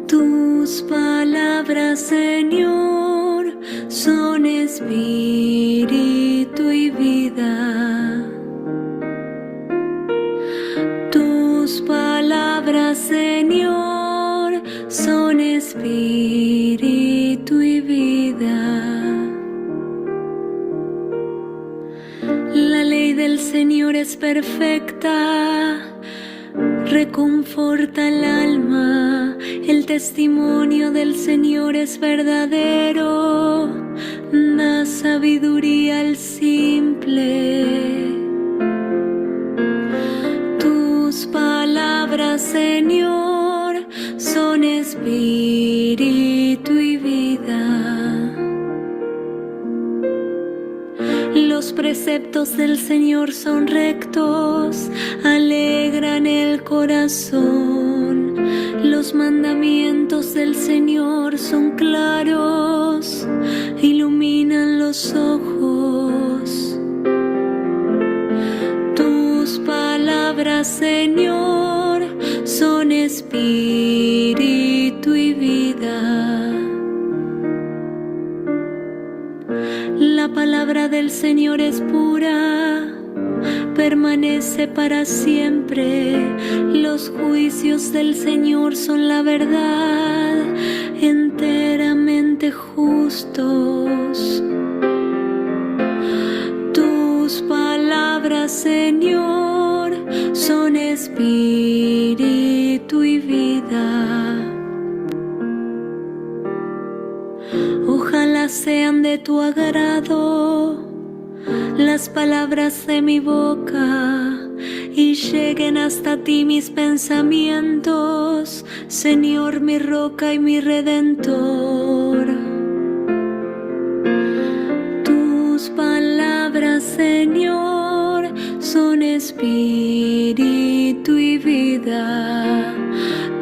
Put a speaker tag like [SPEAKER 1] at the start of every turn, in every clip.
[SPEAKER 1] Tus palabras, Señor, son espíritu y vida. Tus palabras, Señor, son espíritu y vida. La ley del Señor es perfecta, reconforta el alma. El testimonio del Señor es verdadero, da sabiduría al simple. Tus palabras, Señor, son espíritu y vida. Los preceptos del Señor son rectos, alegran el corazón. Los mandamientos del Señor son claros, iluminan los ojos. Tus palabras, Señor, son espíritu y vida. La palabra del Señor es pura, permanece para siempre. Los juicios del Señor son la verdad, enteramente justos. Tus palabras, Señor, son espíritu y vida. Ojalá sean de tu agrado las palabras de mi boca y lleguen hasta ti mis pensamientos, Señor, mi roca y mi redentor. Tus palabras, Señor, son espíritu y vida.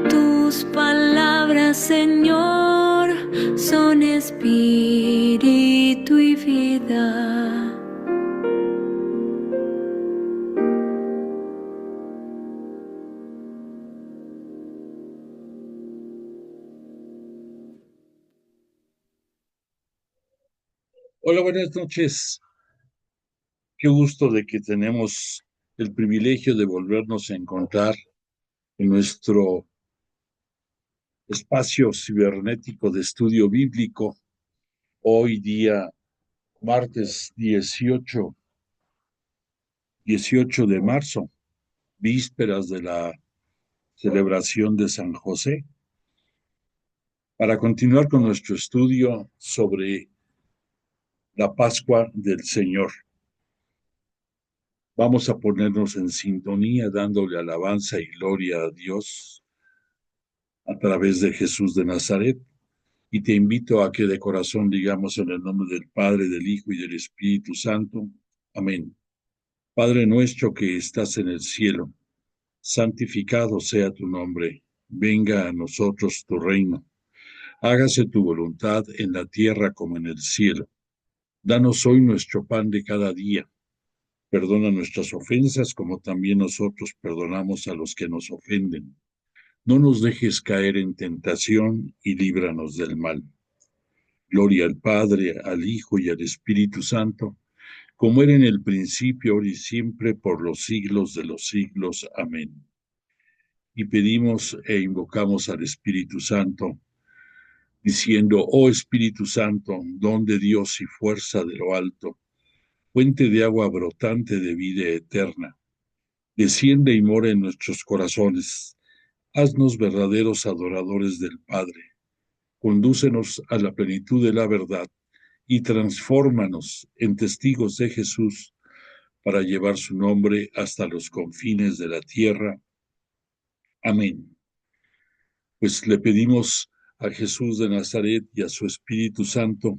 [SPEAKER 1] Tus palabras, Señor, son espíritu y vida.
[SPEAKER 2] Hola, buenas noches. Qué gusto de que tenemos el privilegio de volvernos a encontrar en nuestro espacio cibernético de estudio bíblico. Hoy día, martes 18 de marzo, vísperas de la celebración de San José, para continuar con nuestro estudio sobre la Pascua del Señor. Vamos a ponernos en sintonía dándole alabanza y gloria a Dios a través de Jesús de Nazaret, y te invito a que de corazón digamos en el nombre del Padre, del Hijo y del Espíritu Santo. Amén. Padre nuestro que estás en el cielo, santificado sea tu nombre. Venga a nosotros tu reino. Hágase tu voluntad en la tierra como en el cielo. Danos hoy nuestro pan de cada día. Perdona nuestras ofensas como también nosotros perdonamos a los que nos ofenden. No nos dejes caer en tentación y líbranos del mal. Gloria al Padre, al Hijo y al Espíritu Santo, como era en el principio, ahora y siempre, por los siglos de los siglos. Amén. Y pedimos e invocamos al Espíritu Santo, diciendo: oh Espíritu Santo, don de Dios y fuerza de lo alto, fuente de agua brotante de vida eterna, desciende y mora en nuestros corazones. Haznos verdaderos adoradores del Padre. Condúcenos a la plenitud de la verdad y transfórmanos en testigos de Jesús para llevar su nombre hasta los confines de la tierra. Amén. Pues le pedimos a Jesús de Nazaret y a su Espíritu Santo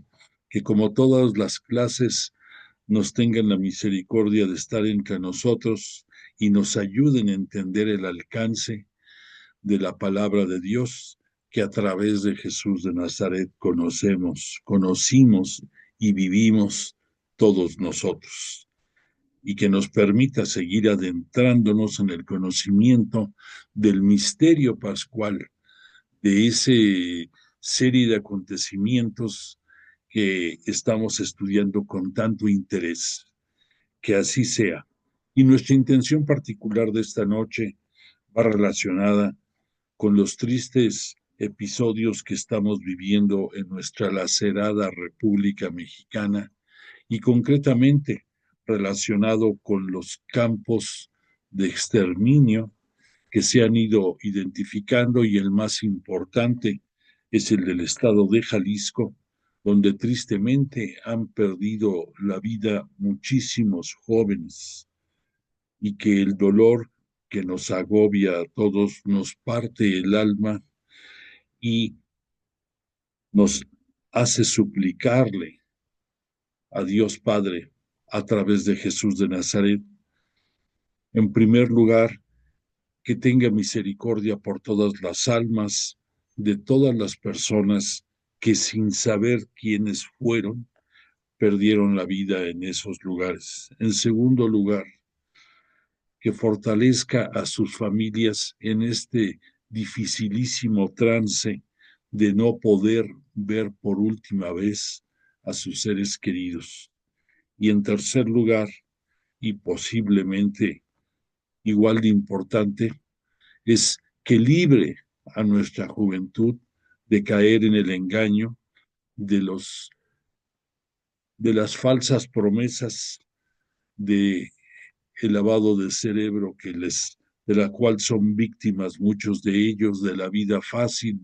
[SPEAKER 2] que, como todas las clases, nos tengan la misericordia de estar entre nosotros y nos ayuden a entender el alcance de la palabra de Dios que a través de Jesús de Nazaret conocimos y vivimos todos nosotros, y que nos permita seguir adentrándonos en el conocimiento del misterio pascual, de esa serie de acontecimientos que estamos estudiando con tanto interés. Que así sea. Y nuestra intención particular de esta noche va relacionada con los tristes episodios que estamos viviendo en nuestra lacerada República Mexicana, y concretamente relacionado con los campos de exterminio que se han ido identificando, y el más importante es el del estado de Jalisco, donde tristemente han perdido la vida muchísimos jóvenes, y que el dolor que nos agobia a todos nos parte el alma y nos hace suplicarle a Dios Padre a través de Jesús de Nazaret, en primer lugar, que tenga misericordia por todas las almas de todas las personas que, sin saber quiénes fueron, perdieron la vida en esos lugares. En segundo lugar, que fortalezca a sus familias en este dificilísimo trance de no poder ver por última vez a sus seres queridos. Y en tercer lugar, y posiblemente igual de importante, es que libre a nuestra juventud de caer en el engaño de las falsas promesas de el lavado de cerebro de la cual son víctimas muchos de ellos, de la vida fácil,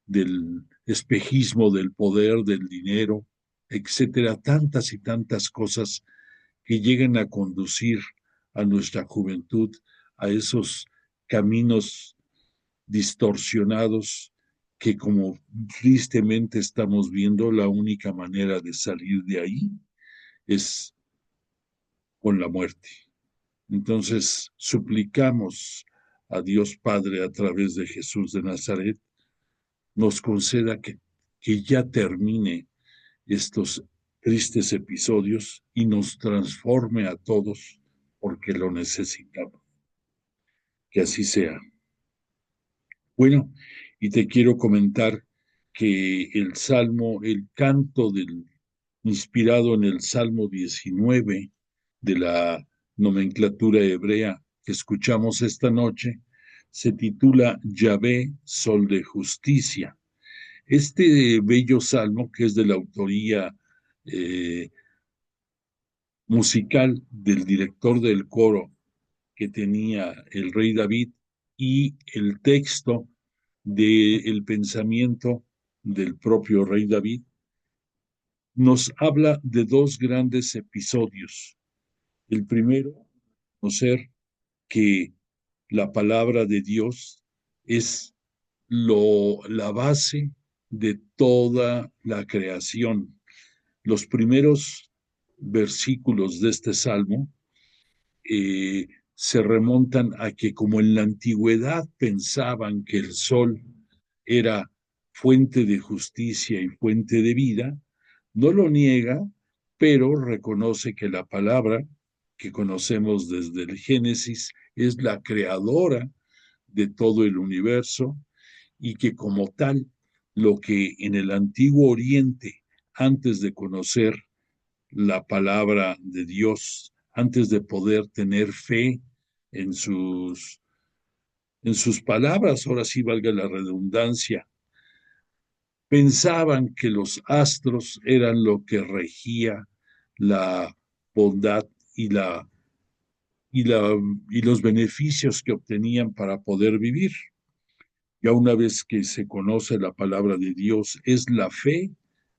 [SPEAKER 2] del espejismo del poder, del dinero, etcétera, tantas y tantas cosas que llegan a conducir a nuestra juventud a esos caminos distorsionados que, como tristemente estamos viendo, la única manera de salir de ahí es con la muerte. Entonces, suplicamos a Dios Padre a través de Jesús de Nazaret, nos conceda que ya termine estos tristes episodios y nos transforme a todos porque lo necesitamos. Que así sea. Bueno, y te quiero comentar que el salmo, el canto inspirado en el Salmo 19 de la nomenclatura hebrea que escuchamos esta noche, se titula Yahvé, Sol de Justicia. Este bello salmo, que es de la autoría musical del director del coro que tenía el rey David, y el texto del pensamiento del propio rey David, nos habla de dos grandes episodios. El primero, conocer que la palabra de Dios es la base de toda la creación. Los primeros versículos de este salmo se remontan a que, como en la antigüedad pensaban que el sol era fuente de justicia y fuente de vida, no lo niega, pero reconoce que la palabra que conocemos desde el Génesis es la creadora de todo el universo y que, como tal, lo que en el antiguo Oriente, antes de conocer la palabra de Dios, antes de poder tener fe en en sus palabras, ahora sí valga la redundancia, pensaban que los astros eran lo que regía la bondad y y la y los beneficios que obtenían para poder vivir. Ya una vez que se conoce la palabra de Dios, es la fe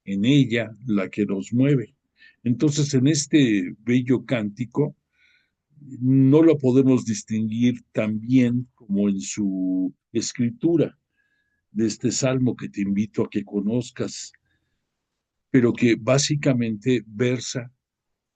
[SPEAKER 2] en ella la que nos mueve. Entonces, en este bello cántico, no lo podemos distinguir tan bien como en su escritura de este salmo que te invito a que conozcas, pero que básicamente versa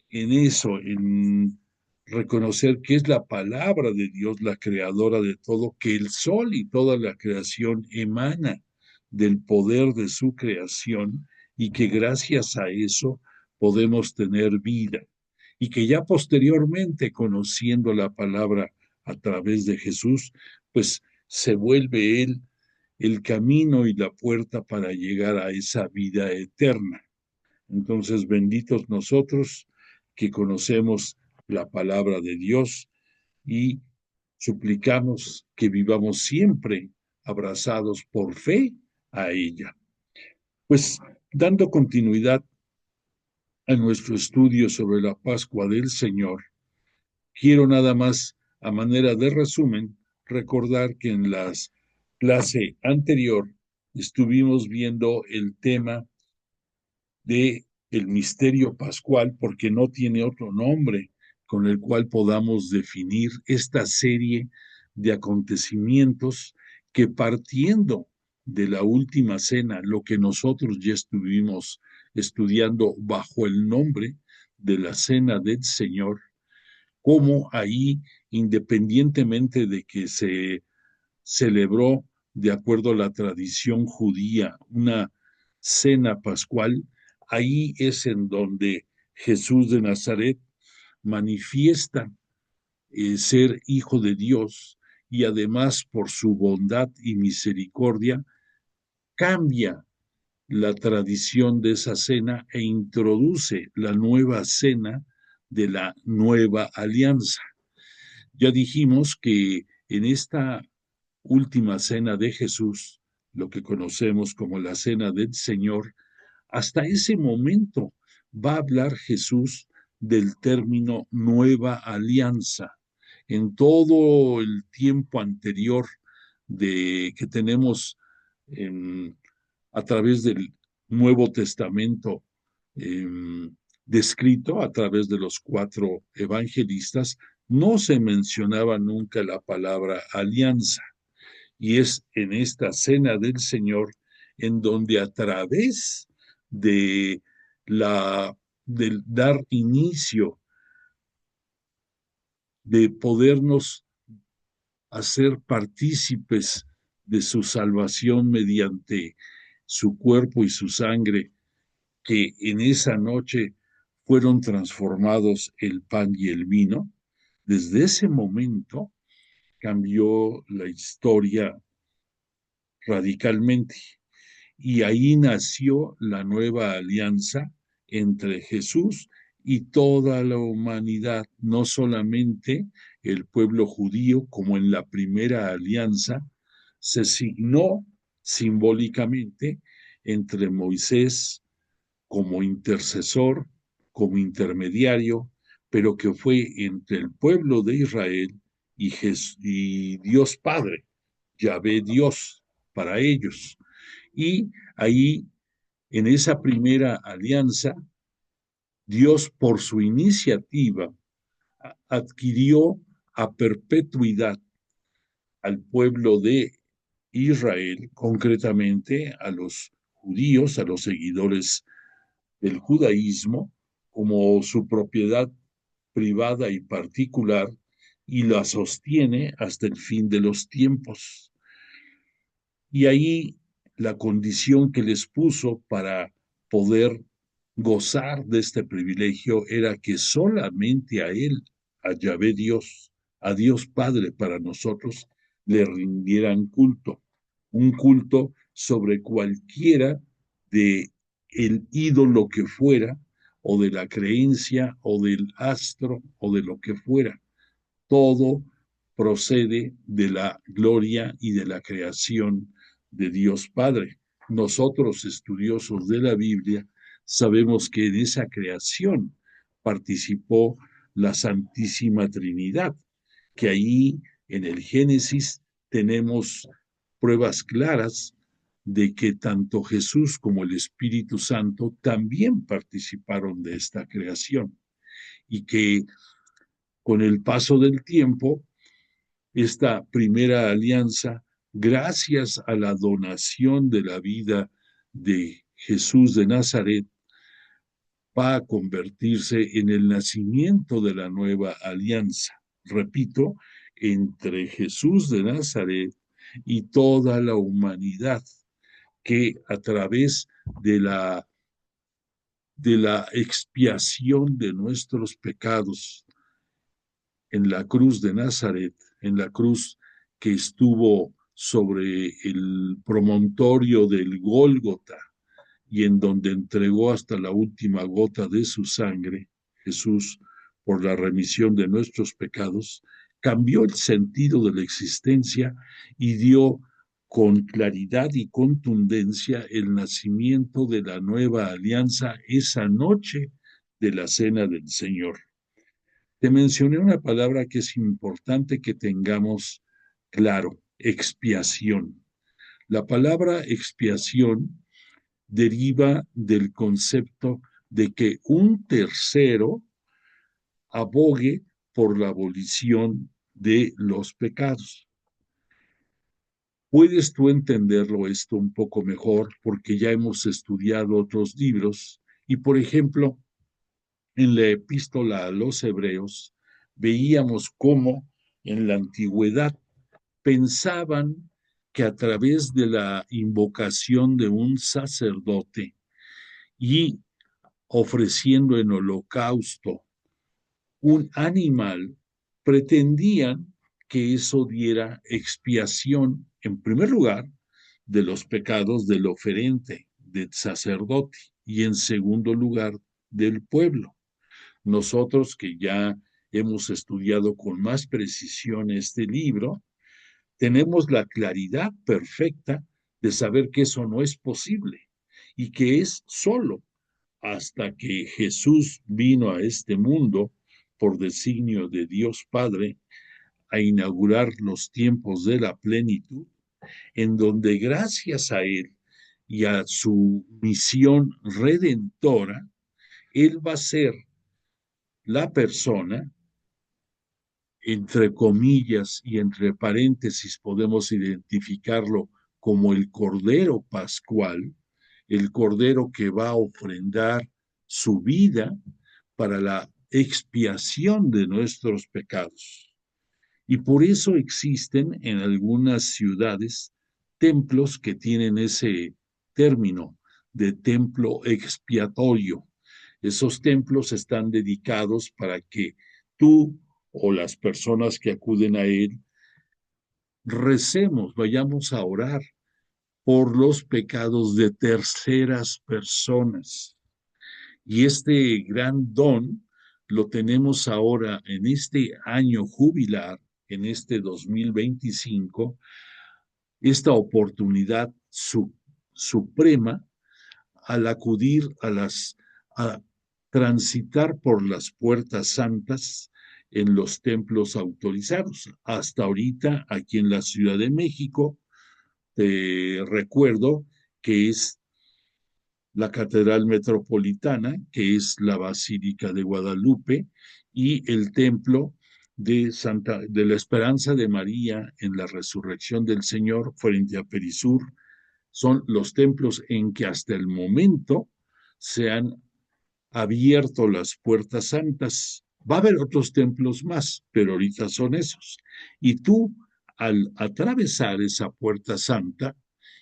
[SPEAKER 2] en eso, en reconocer que es la palabra de Dios la creadora de todo, que el sol y toda la creación emana del poder de su creación y que gracias a eso podemos tener vida y que ya posteriormente, conociendo la palabra a través de Jesús, pues se vuelve Él el camino y la puerta para llegar a esa vida eterna. Entonces, benditos nosotros que conocemos la palabra de Dios y suplicamos que vivamos siempre abrazados por fe a ella. Pues, dando continuidad a nuestro estudio sobre la Pascua del Señor, quiero nada más, a manera de resumen, recordar que en la clase anterior estuvimos viendo el tema de el misterio pascual, porque no tiene otro nombre con el cual podamos definir esta serie de acontecimientos que, partiendo de la última cena, lo que nosotros ya estuvimos estudiando bajo el nombre de la Cena del Señor, como ahí, independientemente de que se celebró, de acuerdo a la tradición judía, una cena pascual, ahí es en donde Jesús de Nazaret manifiesta ser hijo de Dios y además, por su bondad y misericordia, cambia la tradición de esa cena e introduce la nueva cena de la nueva alianza. Ya dijimos que en esta última cena de Jesús, lo que conocemos como la cena del Señor, hasta ese momento va a hablar Jesús del término nueva alianza. En todo el tiempo anterior que tenemos a través del Nuevo Testamento, descrito a través de los cuatro evangelistas, no se mencionaba nunca la palabra alianza. Y es en esta cena del Señor en donde a través de del dar inicio, de podernos hacer partícipes de su salvación mediante su cuerpo y su sangre, que en esa noche fueron transformados el pan y el vino, desde ese momento cambió la historia radicalmente. Y ahí nació la nueva alianza entre Jesús y toda la humanidad, no solamente el pueblo judío, como en la primera alianza se signó simbólicamente entre Moisés como intercesor, como intermediario, pero que fue entre el pueblo de Israel y Dios Padre, Yahvé Dios, para ellos. Y ahí, en esa primera alianza, Dios, por su iniciativa, adquirió a perpetuidad al pueblo de Israel, concretamente a los judíos, a los seguidores del judaísmo, como su propiedad privada y particular, y la sostiene hasta el fin de los tiempos. Y ahí la condición que les puso para poder gozar de este privilegio era que solamente a Él, a Yahvé Dios, a Dios Padre para nosotros, le rindieran culto, un culto sobre cualquiera de el ídolo que fuera, o de la creencia, o del astro, o de lo que fuera. Todo procede de la gloria y de la creación de Dios Padre. Nosotros, estudiosos de la Biblia, sabemos que en esa creación participó la Santísima Trinidad, que ahí en el Génesis tenemos pruebas claras de que tanto Jesús como el Espíritu Santo también participaron de esta creación y que con el paso del tiempo, esta primera alianza, gracias a la donación de la vida de Jesús de Nazaret, va a convertirse en el nacimiento de la nueva alianza. Repito, entre Jesús de Nazaret y toda la humanidad, que a través de la expiación de nuestros pecados en la cruz de Nazaret, en la cruz que estuvo sobre el promontorio del Gólgota y en donde entregó hasta la última gota de su sangre, Jesús, por la remisión de nuestros pecados, cambió el sentido de la existencia y dio con claridad y contundencia el nacimiento de la nueva alianza esa noche de la cena del Señor. Te mencioné una palabra que es importante que tengamos claro, expiación. La palabra expiación deriva del concepto de que un tercero abogue por la abolición de los pecados. Puedes tú entenderlo esto un poco mejor porque ya hemos estudiado otros libros y, por ejemplo, en la epístola a los Hebreos veíamos cómo en la antigüedad pensaban que a través de la invocación de un sacerdote y ofreciendo en holocausto un animal, pretendían que eso diera expiación, en primer lugar, de los pecados del oferente, del sacerdote, y en segundo lugar, del pueblo. Nosotros que ya hemos estudiado con más precisión este libro, tenemos la claridad perfecta de saber que eso no es posible y que es solo hasta que Jesús vino a este mundo por designio de Dios Padre a inaugurar los tiempos de la plenitud, en donde gracias a Él y a su misión redentora, Él va a ser la persona entre comillas y entre paréntesis podemos identificarlo como el Cordero Pascual, el Cordero que va a ofrendar su vida para la expiación de nuestros pecados. Y por eso existen en algunas ciudades templos que tienen ese término de templo expiatorio. Esos templos están dedicados para que tú o las personas que acuden a él recemos, vayamos a orar por los pecados de terceras personas. Y este gran don lo tenemos ahora en este año jubilar, en este 2025, esta oportunidad suprema al acudir a transitar por las puertas santas en los templos autorizados. Hasta ahorita, aquí en la Ciudad de México, te recuerdo que es la Catedral Metropolitana, que es la Basílica de Guadalupe, y el templo de la Esperanza de María en la Resurrección del Señor frente a Perisur. Son los templos en que hasta el momento se han abierto las puertas santas. Va a haber otros templos más, pero ahorita son esos. Y tú, al atravesar esa puerta santa,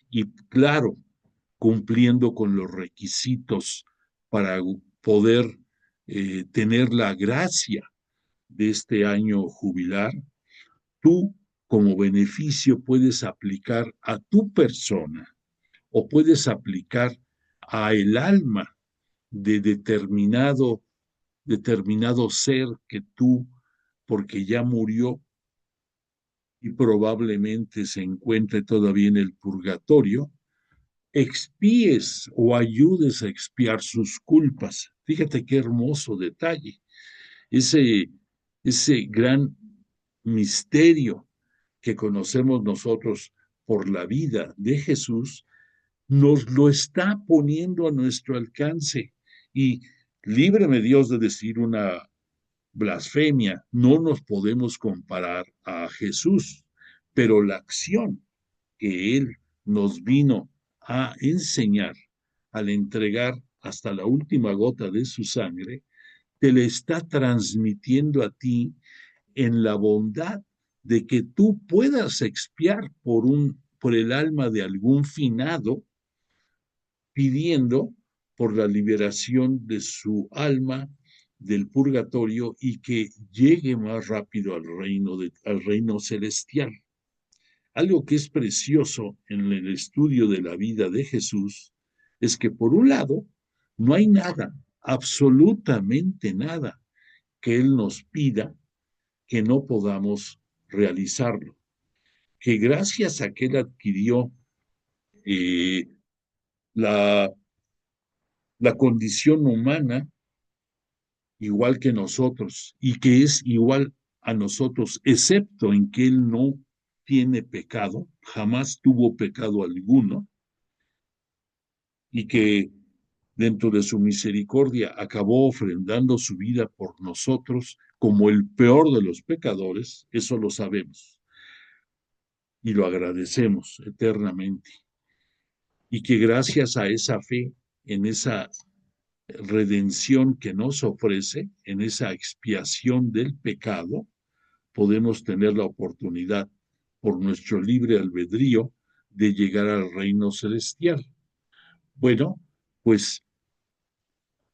[SPEAKER 2] y claro, cumpliendo con los requisitos para poder tener la gracia de este año jubilar, tú como beneficio puedes aplicar a tu persona o puedes aplicar a el alma de determinado ser que tú, porque ya murió y probablemente se encuentre todavía en el purgatorio, expíes o ayudes a expiar sus culpas. Fíjate qué hermoso detalle. Ese, ese gran misterio que conocemos nosotros por la vida de Jesús, nos lo está poniendo a nuestro alcance. Y líbreme Dios de decir una blasfemia, no nos podemos comparar a Jesús, pero la acción que Él nos vino a enseñar al entregar hasta la última gota de su sangre, te le está transmitiendo a ti en la bondad de que tú puedas expiar por el alma de algún finado, pidiendo por la liberación de su alma del purgatorio y que llegue más rápido al reino celestial. Algo que es precioso en el estudio de la vida de Jesús es que por un lado no hay nada, absolutamente nada, que Él nos pida que no podamos realizarlo. Que gracias a que Él adquirió eh, la, la condición humana igual que nosotros y que es igual a nosotros, excepto en que Él no tiene pecado, jamás tuvo pecado alguno, y que dentro de su misericordia acabó ofrendando su vida por nosotros como el peor de los pecadores, eso lo sabemos y lo agradecemos eternamente. Y que gracias a esa fe, en esa redención que nos ofrece, en esa expiación del pecado, podemos tener la oportunidad, por nuestro libre albedrío, de llegar al reino celestial. Bueno, pues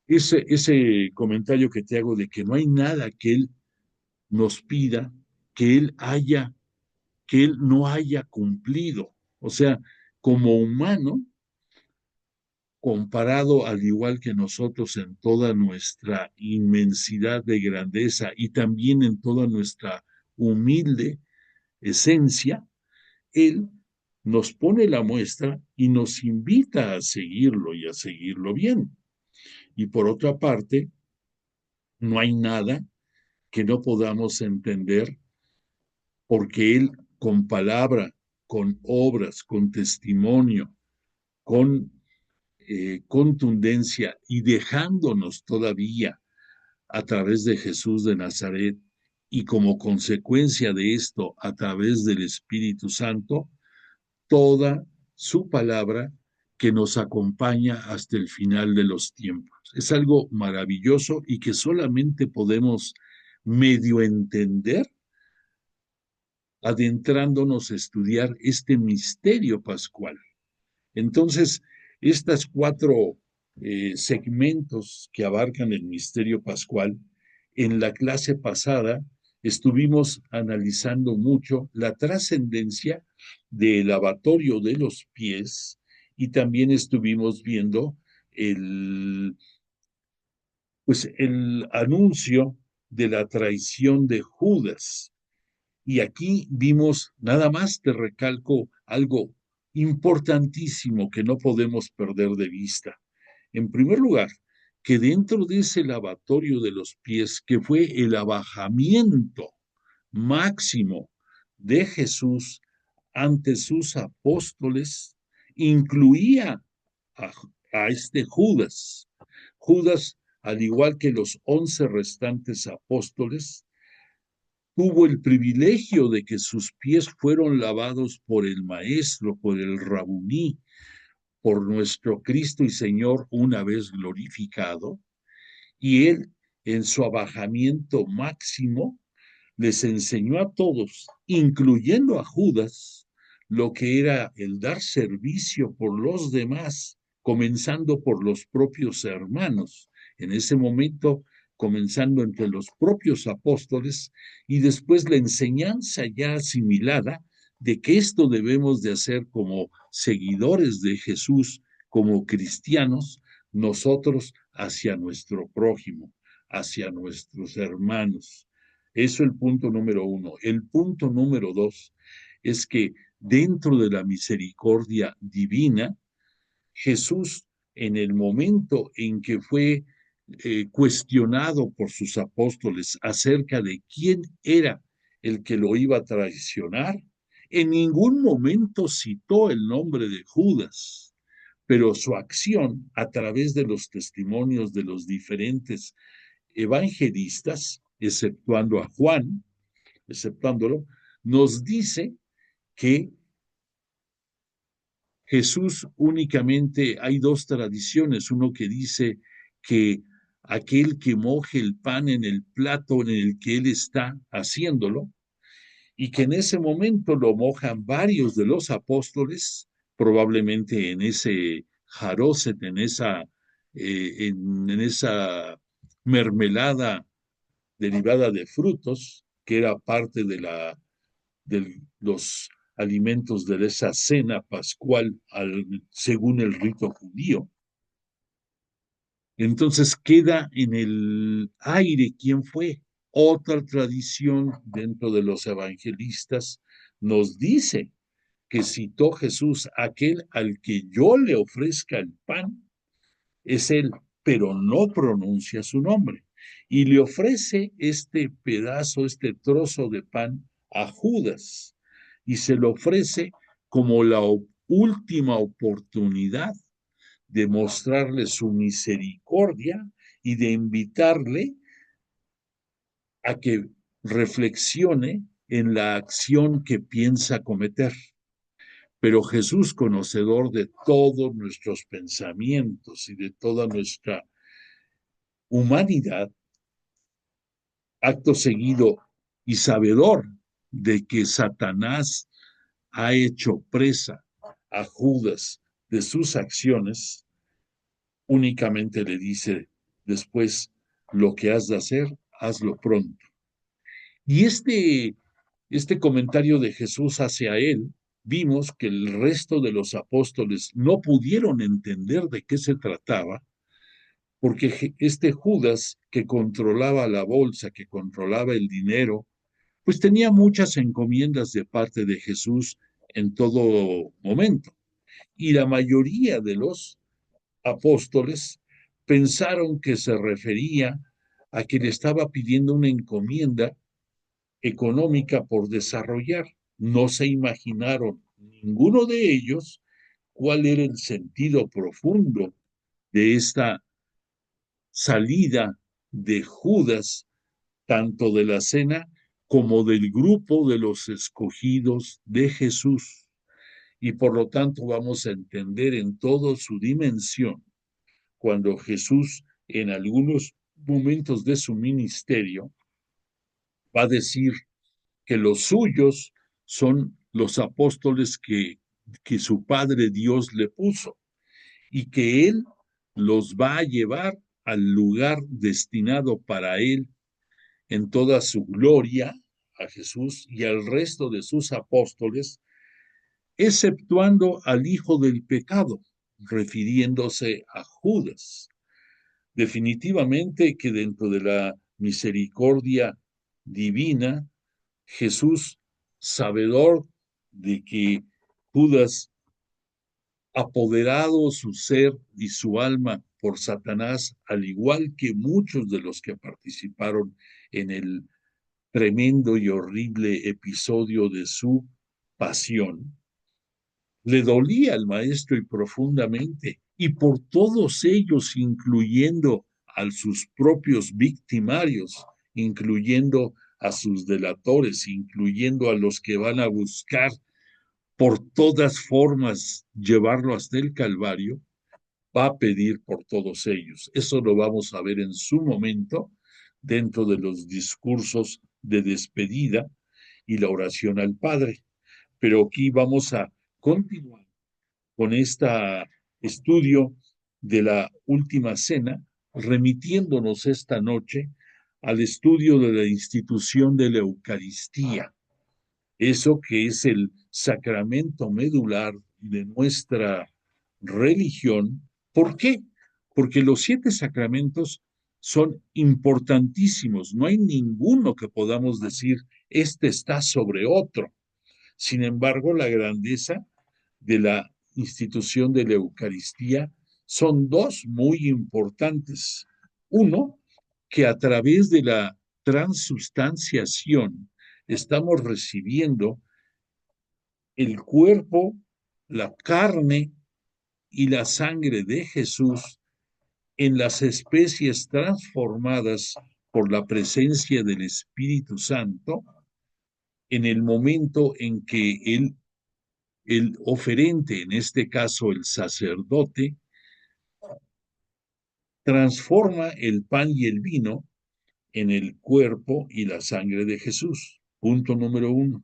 [SPEAKER 2] ese comentario que te hago de que no hay nada que Él nos pida, que que Él no haya cumplido. O sea, como humano, comparado al igual que nosotros en toda nuestra inmensidad de grandeza y también en toda nuestra humilde esencia, Él nos pone la muestra y nos invita a seguirlo y a seguirlo bien. Y por otra parte, no hay nada que no podamos entender porque Él con palabra, con obras, con testimonio, con contundencia y dejándonos todavía a través de Jesús de Nazaret y como consecuencia de esto, a través del Espíritu Santo, toda su palabra que nos acompaña hasta el final de los tiempos. Es algo maravilloso y que solamente podemos medio entender adentrándonos a estudiar este misterio pascual. Entonces, estas cuatro segmentos que abarcan el misterio pascual, en la clase pasada estuvimos analizando mucho la trascendencia del lavatorio de los pies y también estuvimos viendo el, pues, el anuncio de la traición de Judas. Y aquí vimos, nada más te recalco algo importantísimo que no podemos perder de vista. En primer lugar, que dentro de ese lavatorio de los pies, que fue el abajamiento máximo de Jesús ante sus apóstoles, incluía a, a este Judas. Judas, al igual que los 11 restantes apóstoles, tuvo el privilegio de que sus pies fueron lavados por el Maestro, por el Rabuní, por nuestro Cristo y Señor una vez glorificado, y él, en su abajamiento máximo, les enseñó a todos, incluyendo a Judas, lo que era el dar servicio por los demás, comenzando por los propios hermanos. En ese momento, comenzando entre los propios apóstoles y después la enseñanza ya asimilada de que esto debemos de hacer como seguidores de Jesús, como cristianos, nosotros hacia nuestro prójimo, hacia nuestros hermanos. Eso es el punto número uno. El punto número dos es que dentro de la misericordia divina, Jesús, en el momento en que fue cuestionado por sus apóstoles acerca de quién era el que lo iba a traicionar, en ningún momento citó el nombre de Judas, pero su acción a través de los testimonios de los diferentes evangelistas, exceptuando a Juan, exceptuándolo, nos dice que Jesús únicamente, hay dos tradiciones, uno que dice que aquel que moje el pan en el plato en el que él está haciéndolo, y que en ese momento lo mojan varios de los apóstoles, probablemente en ese jaroset, en esa mermelada derivada de frutos, que era parte de los alimentos de esa cena pascual según el rito judío. Entonces queda en el aire quién fue. Otra tradición dentro de los evangelistas nos dice que citó Jesús aquel al que yo le ofrezca el pan, es él, pero no pronuncia su nombre. Y le ofrece este pedazo, este trozo de pan a Judas, y se lo ofrece como la última oportunidad de mostrarle su misericordia y de invitarle a que reflexione en la acción que piensa cometer. Pero Jesús, conocedor de todos nuestros pensamientos y de toda nuestra humanidad, acto seguido y sabedor de que Satanás ha hecho presa a Judas de sus acciones, únicamente le dice después, lo que has de hacer, hazlo pronto. Y este comentario de Jesús hacia él, vimos que el resto de los apóstoles no pudieron entender de qué se trataba, porque este Judas que controlaba la bolsa, que controlaba el dinero, pues tenía muchas encomiendas de parte de Jesús en todo momento. Y la mayoría de los apóstoles pensaron que se refería a que le estaba pidiendo una encomienda económica por desarrollar. No se imaginaron ninguno de ellos cuál era el sentido profundo de esta salida de Judas, tanto de la cena como del grupo de los escogidos de Jesús. Y por lo tanto vamos a entender en toda su dimensión cuando Jesús en algunos momentos de su ministerio va a decir que los suyos son los apóstoles que su Padre Dios le puso y que Él los va a llevar al lugar destinado para Él en toda su gloria, a Jesús y al resto de sus apóstoles, exceptuando al hijo del pecado, refiriéndose a Judas. Definitivamente que dentro de la misericordia divina, Jesús, sabedor de que Judas, apoderado su ser y su alma por Satanás, al igual que muchos de los que participaron en el tremendo y horrible episodio de su pasión, le dolía al maestro y profundamente, y por todos ellos, incluyendo a sus propios victimarios, incluyendo a sus delatores, incluyendo a los que van a buscar por todas formas llevarlo hasta el Calvario, va a pedir por todos ellos. Eso lo vamos a ver en su momento dentro de los discursos de despedida y la oración al Padre. Pero aquí vamos a continuar con este estudio de la última cena, remitiéndonos esta noche al estudio de la institución de la Eucaristía, eso que es el sacramento medular de nuestra religión. ¿Por qué? Porque los 7 sacramentos son importantísimos, no hay ninguno que podamos decir, este está sobre otro. Sin embargo, la grandeza de la institución de la Eucaristía son 2 muy importantes. Uno, que a través de la transustanciación estamos recibiendo el cuerpo, la carne y la sangre de Jesús en las especies transformadas por la presencia del Espíritu Santo en el momento en que el oferente, en este caso el sacerdote, transforma el pan y el vino en el cuerpo y la sangre de Jesús. Punto número 1.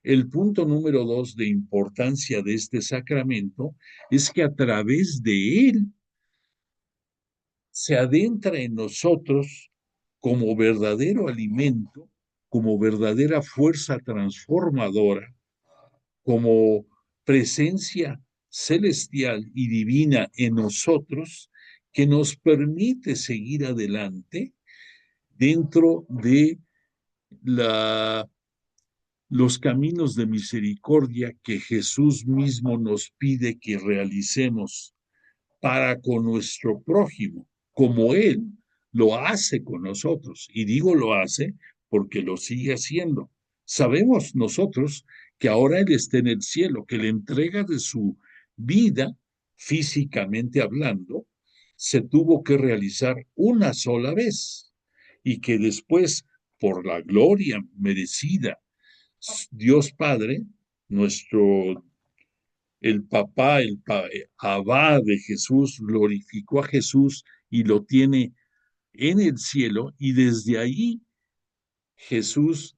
[SPEAKER 2] El punto número 2 de importancia de este sacramento es que a través de él se adentra en nosotros como verdadero alimento, como verdadera fuerza transformadora, como presencia celestial y divina en nosotros que nos permite seguir adelante dentro de los caminos de misericordia que Jesús mismo nos pide que realicemos para con nuestro prójimo, como Él lo hace con nosotros. Y digo lo hace porque lo sigue haciendo. Sabemos nosotros que ahora Él está en el cielo, que la entrega de su vida, físicamente hablando, se tuvo que realizar una sola vez y que después, por la gloria merecida, Dios Padre, nuestro el papá, Abba de Jesús, glorificó a Jesús y lo tiene en el cielo, y desde ahí Jesús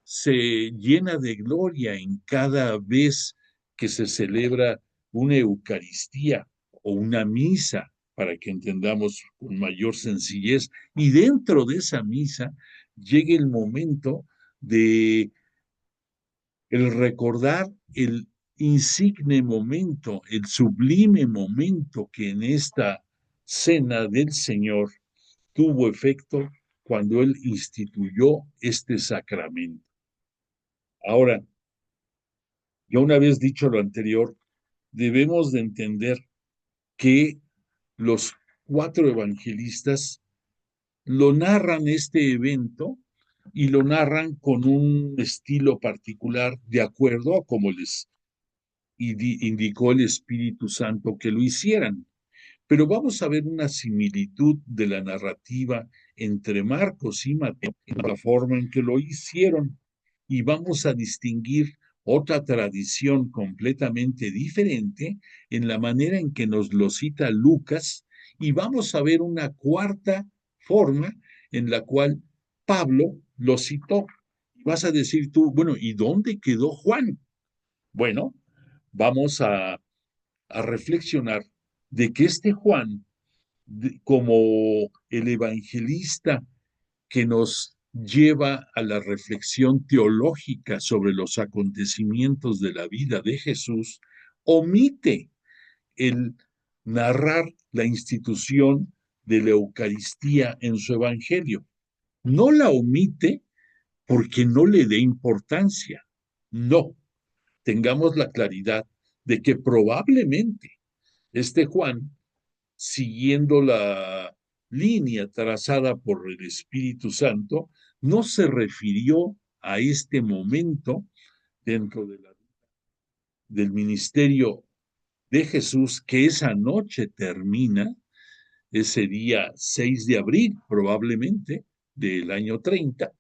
[SPEAKER 2] se llena de gloria en cada vez que se celebra una Eucaristía o una misa, para que entendamos con mayor sencillez, y dentro de esa misa llega el momento de el recordar el insigne momento, el sublime momento que en esta cena del Señor tuvo efecto cuando Él instituyó este sacramento. Ahora, ya una vez dicho lo anterior, debemos de entender que los 4 evangelistas lo narran este evento y lo narran con un estilo particular de acuerdo a cómo les indicó el Espíritu Santo que lo hicieran. Pero vamos a ver una similitud de la narrativa entre Marcos y Mateo en la forma en que lo hicieron. Y vamos a distinguir otra tradición completamente diferente en la manera en que nos lo cita Lucas. Y vamos a ver una cuarta forma en la cual Pablo lo citó. Vas a decir tú, bueno, ¿y dónde quedó Juan? Bueno, vamos a reflexionar de que este Juan, como el evangelista que nos lleva a la reflexión teológica sobre los acontecimientos de la vida de Jesús, omite el narrar la institución de la Eucaristía en su evangelio. No la omite porque no le dé importancia. No, tengamos la claridad de que probablemente este Juan, siguiendo la línea trazada por el Espíritu Santo, no se refirió a este momento dentro del ministerio de Jesús, que esa noche termina, ese día 6 de abril probablemente del año 30.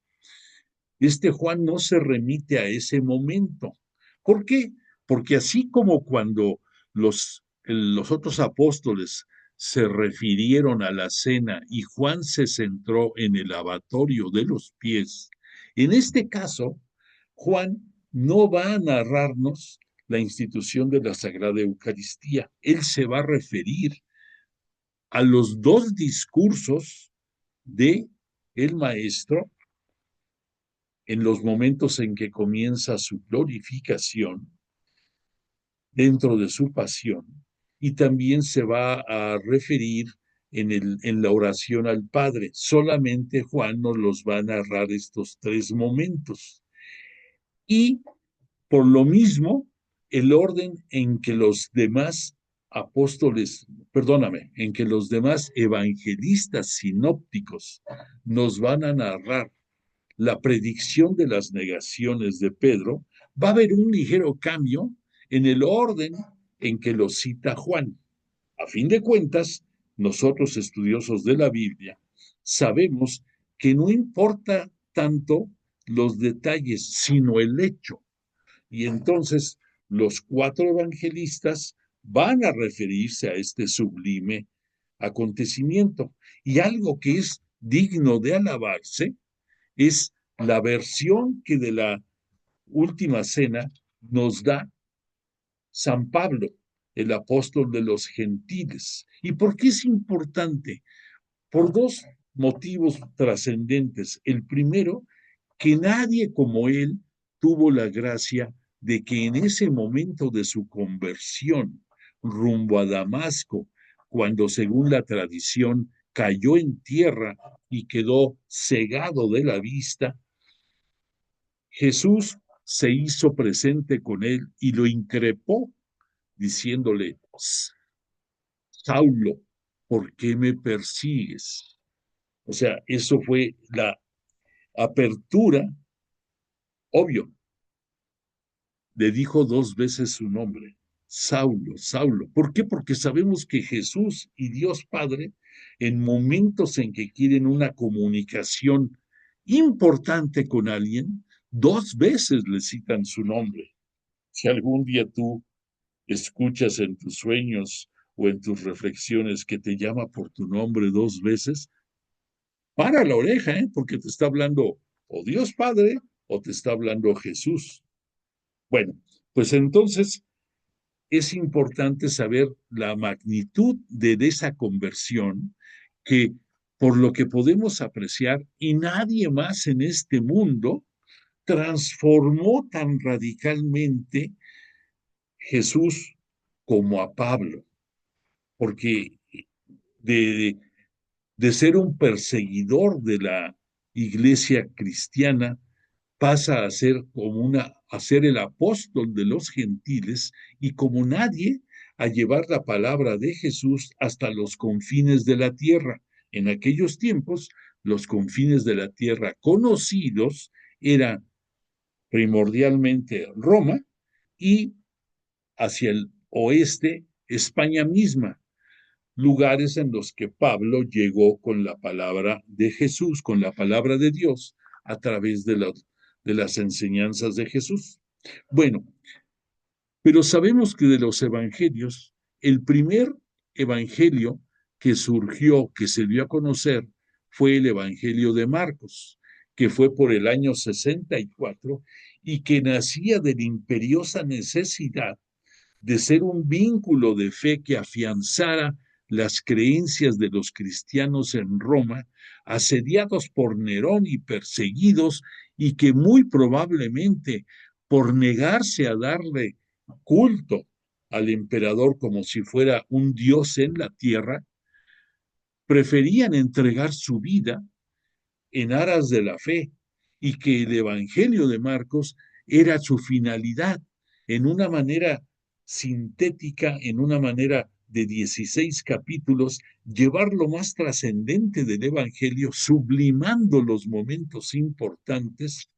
[SPEAKER 2] Este Juan no se remite a ese momento. ¿Por qué? Porque así como cuando los otros apóstoles se refirieron a la cena y Juan se centró en el lavatorio de los pies, en este caso, Juan no va a narrarnos la institución de la Sagrada Eucaristía. Él se va a referir a los dos discursos de el maestro en los momentos en que comienza su glorificación dentro de su pasión, y también se va a referir en la oración al Padre. Solamente Juan nos los va a narrar estos tres momentos. Y por lo mismo, el orden en que los demás apóstoles, perdóname, en que los demás evangelistas sinópticos nos van a narrar la predicción de las negaciones de Pedro, va a haber un ligero cambio en el orden en que lo cita Juan. A fin de cuentas, nosotros estudiosos de la Biblia sabemos que no importa tanto los detalles, sino el hecho. Y entonces los cuatro evangelistas van a referirse a este sublime acontecimiento. Y algo que es digno de alabarse es la versión que de la última cena nos da San Pablo, el apóstol de los gentiles. ¿Y por qué es importante? Por dos motivos trascendentes. El primero, que nadie como él tuvo la gracia de que en ese momento de su conversión rumbo a Damasco, cuando según la tradición cayó en tierra y quedó cegado de la vista, Jesús se hizo presente con él y lo increpó diciéndole, Saulo, ¿por qué me persigues? O sea, eso fue la apertura, obvio, le dijo dos veces su nombre, Saulo, Saulo. ¿Por qué? Porque sabemos que Jesús y Dios Padre, en momentos en que quieren una comunicación importante con alguien, dos veces le citan su nombre. Si algún día tú escuchas en tus sueños o en tus reflexiones que te llama por tu nombre dos veces, para la oreja, porque te está hablando o Dios Padre o te está hablando Jesús. Bueno, pues entonces es importante saber la magnitud de esa conversión que por lo que podemos apreciar y nadie más en este mundo transformó tan radicalmente Jesús como a Pablo, porque de, de ser un perseguidor de la iglesia cristiana pasa a ser el apóstol de los gentiles y como nadie a llevar la palabra de Jesús hasta los confines de la tierra. En aquellos tiempos, los confines de la tierra conocidos eran primordialmente Roma y hacia el oeste España misma. lugares en los que Pablo llegó con la palabra de Jesús, con la palabra de Dios, a través de las enseñanzas de Jesús. Bueno, pero sabemos que de los evangelios, el primer evangelio que surgió, que se dio a conocer, fue el evangelio de Marcos, que fue por el año 64 y que nacía de la imperiosa necesidad de ser un vínculo de fe que afianzara las creencias de los cristianos en Roma, asediados por Nerón y perseguidos, y que muy probablemente por negarse a darle culto al emperador como si fuera un dios en la tierra, preferían entregar su vida en aras de la fe, y que el Evangelio de Marcos era su finalidad en una manera sintética, en una manera de 16 capítulos, llevar lo más trascendente del Evangelio, sublimando los momentos importantes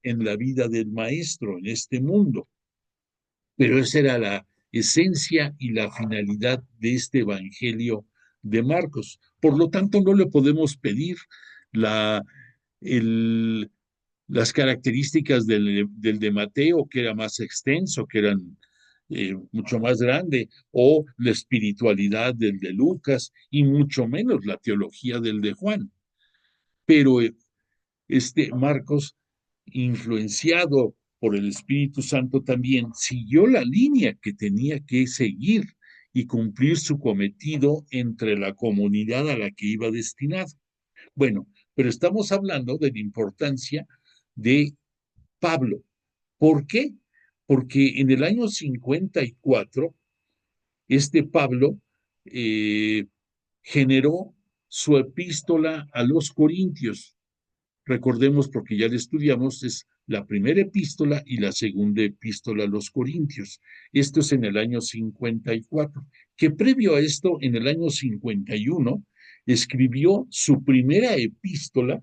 [SPEAKER 2] en la vida del maestro en este mundo. Pero esa era la esencia y la finalidad de este Evangelio de Marcos. Por lo tanto, no le podemos pedir la, el, las características del de Mateo, que era más extenso, que eran mucho más grande, o la espiritualidad del de Lucas, y mucho menos la teología del de Juan. Pero este Marcos, influenciado por el Espíritu Santo también, siguió la línea que tenía que seguir y cumplir su cometido entre la comunidad a la que iba destinado. Bueno, pero estamos hablando de la importancia de Pablo. ¿Por qué? Porque en el año 54, este Pablo eh, generó su epístola a los Corintios. Recordemos, porque ya la estudiamos, es la primera epístola y la segunda epístola a los Corintios. Esto es en el año 54, que previo a esto, en el año 51, escribió su primera epístola,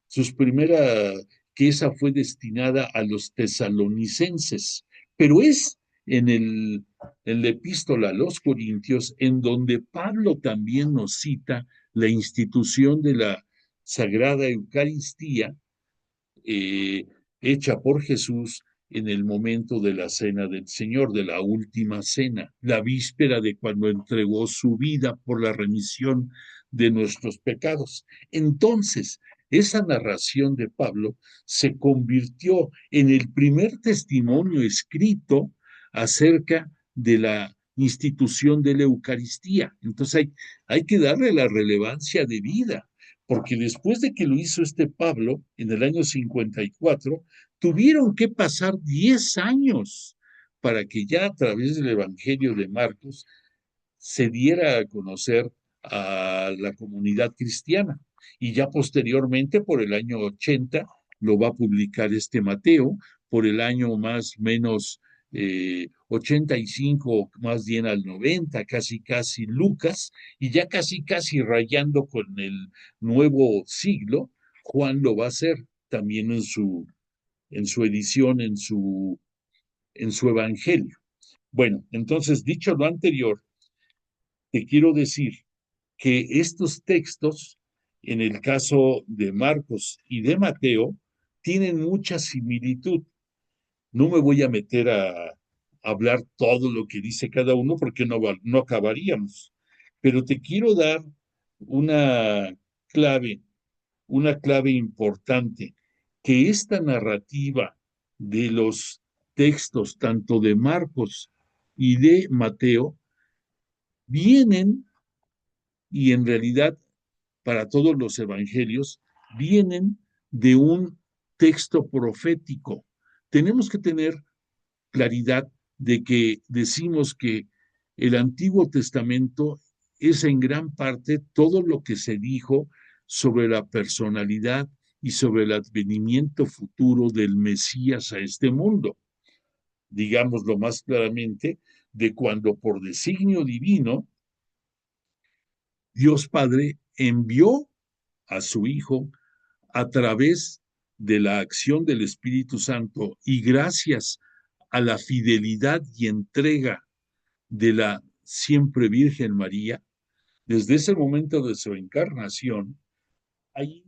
[SPEAKER 2] sus primera, que esa fue destinada a los tesalonicenses, pero es en la epístola a los Corintios en donde Pablo también nos cita la institución de la Sagrada Eucaristía, eh, hecha por Jesús en el momento de la cena del Señor, de la última cena, la víspera de cuando entregó su vida por la remisión de nuestros pecados. Entonces, esa narración de Pablo se convirtió en el primer testimonio escrito acerca de la institución de la Eucaristía. Entonces hay que darle la relevancia de vida, porque después de que lo hizo este Pablo en el año 54, tuvieron que pasar 10 años para que ya a través del Evangelio de Marcos se diera a conocer a la comunidad cristiana. Y ya posteriormente, por el año 80, lo va a publicar este Mateo, por el año más o menos 85, más bien al 90, casi casi Lucas, y ya casi casi rayando con el nuevo siglo, Juan lo va a hacer también en su edición, en su evangelio. Bueno, entonces, dicho lo anterior, te quiero decir que estos textos, en el caso de Marcos y de Mateo, tienen mucha similitud. No me voy a meter a hablar todo lo que dice cada uno porque no acabaríamos, pero te quiero dar una clave, una clave importante, que esta narrativa de los textos, tanto de Marcos y de Mateo, vienen, y en realidad para todos los evangelios, vienen de un texto profético. Tenemos que tener claridad de que decimos que el Antiguo Testamento es en gran parte todo lo que se dijo sobre la personalidad y sobre el advenimiento futuro del Mesías a este mundo. Digámoslo más claramente, de cuando por designio divino Dios Padre envió a su Hijo a través de la acción del Espíritu Santo y gracias a la fidelidad y entrega de la siempre Virgen María, Desde ese momento de su encarnación, ahí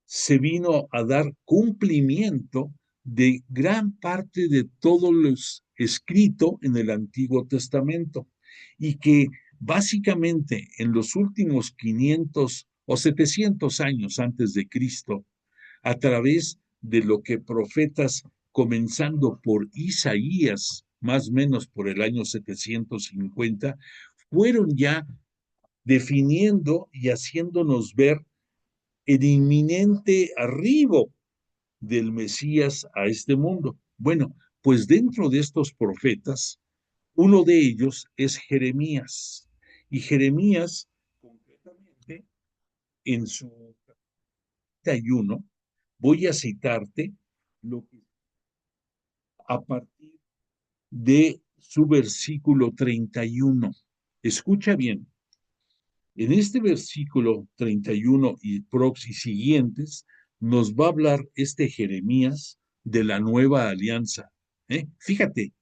[SPEAKER 2] se vino a dar cumplimiento de gran parte de todo lo escrito en el Antiguo Testamento y que básicamente en los últimos 500 o 700 años antes de Cristo, a través de lo que profetas, comenzando por Isaías, más o menos por el año 750, fueron ya definiendo y haciéndonos ver el inminente arribo del Mesías a este mundo. Bueno, pues dentro de estos profetas, uno de ellos es Jeremías. Y Jeremías, concretamente, en su 31, voy a citarte lo que a partir de su versículo 31. Escucha bien, en este versículo 31 y siguientes nos va a hablar este Jeremías de la nueva alianza. Fíjate,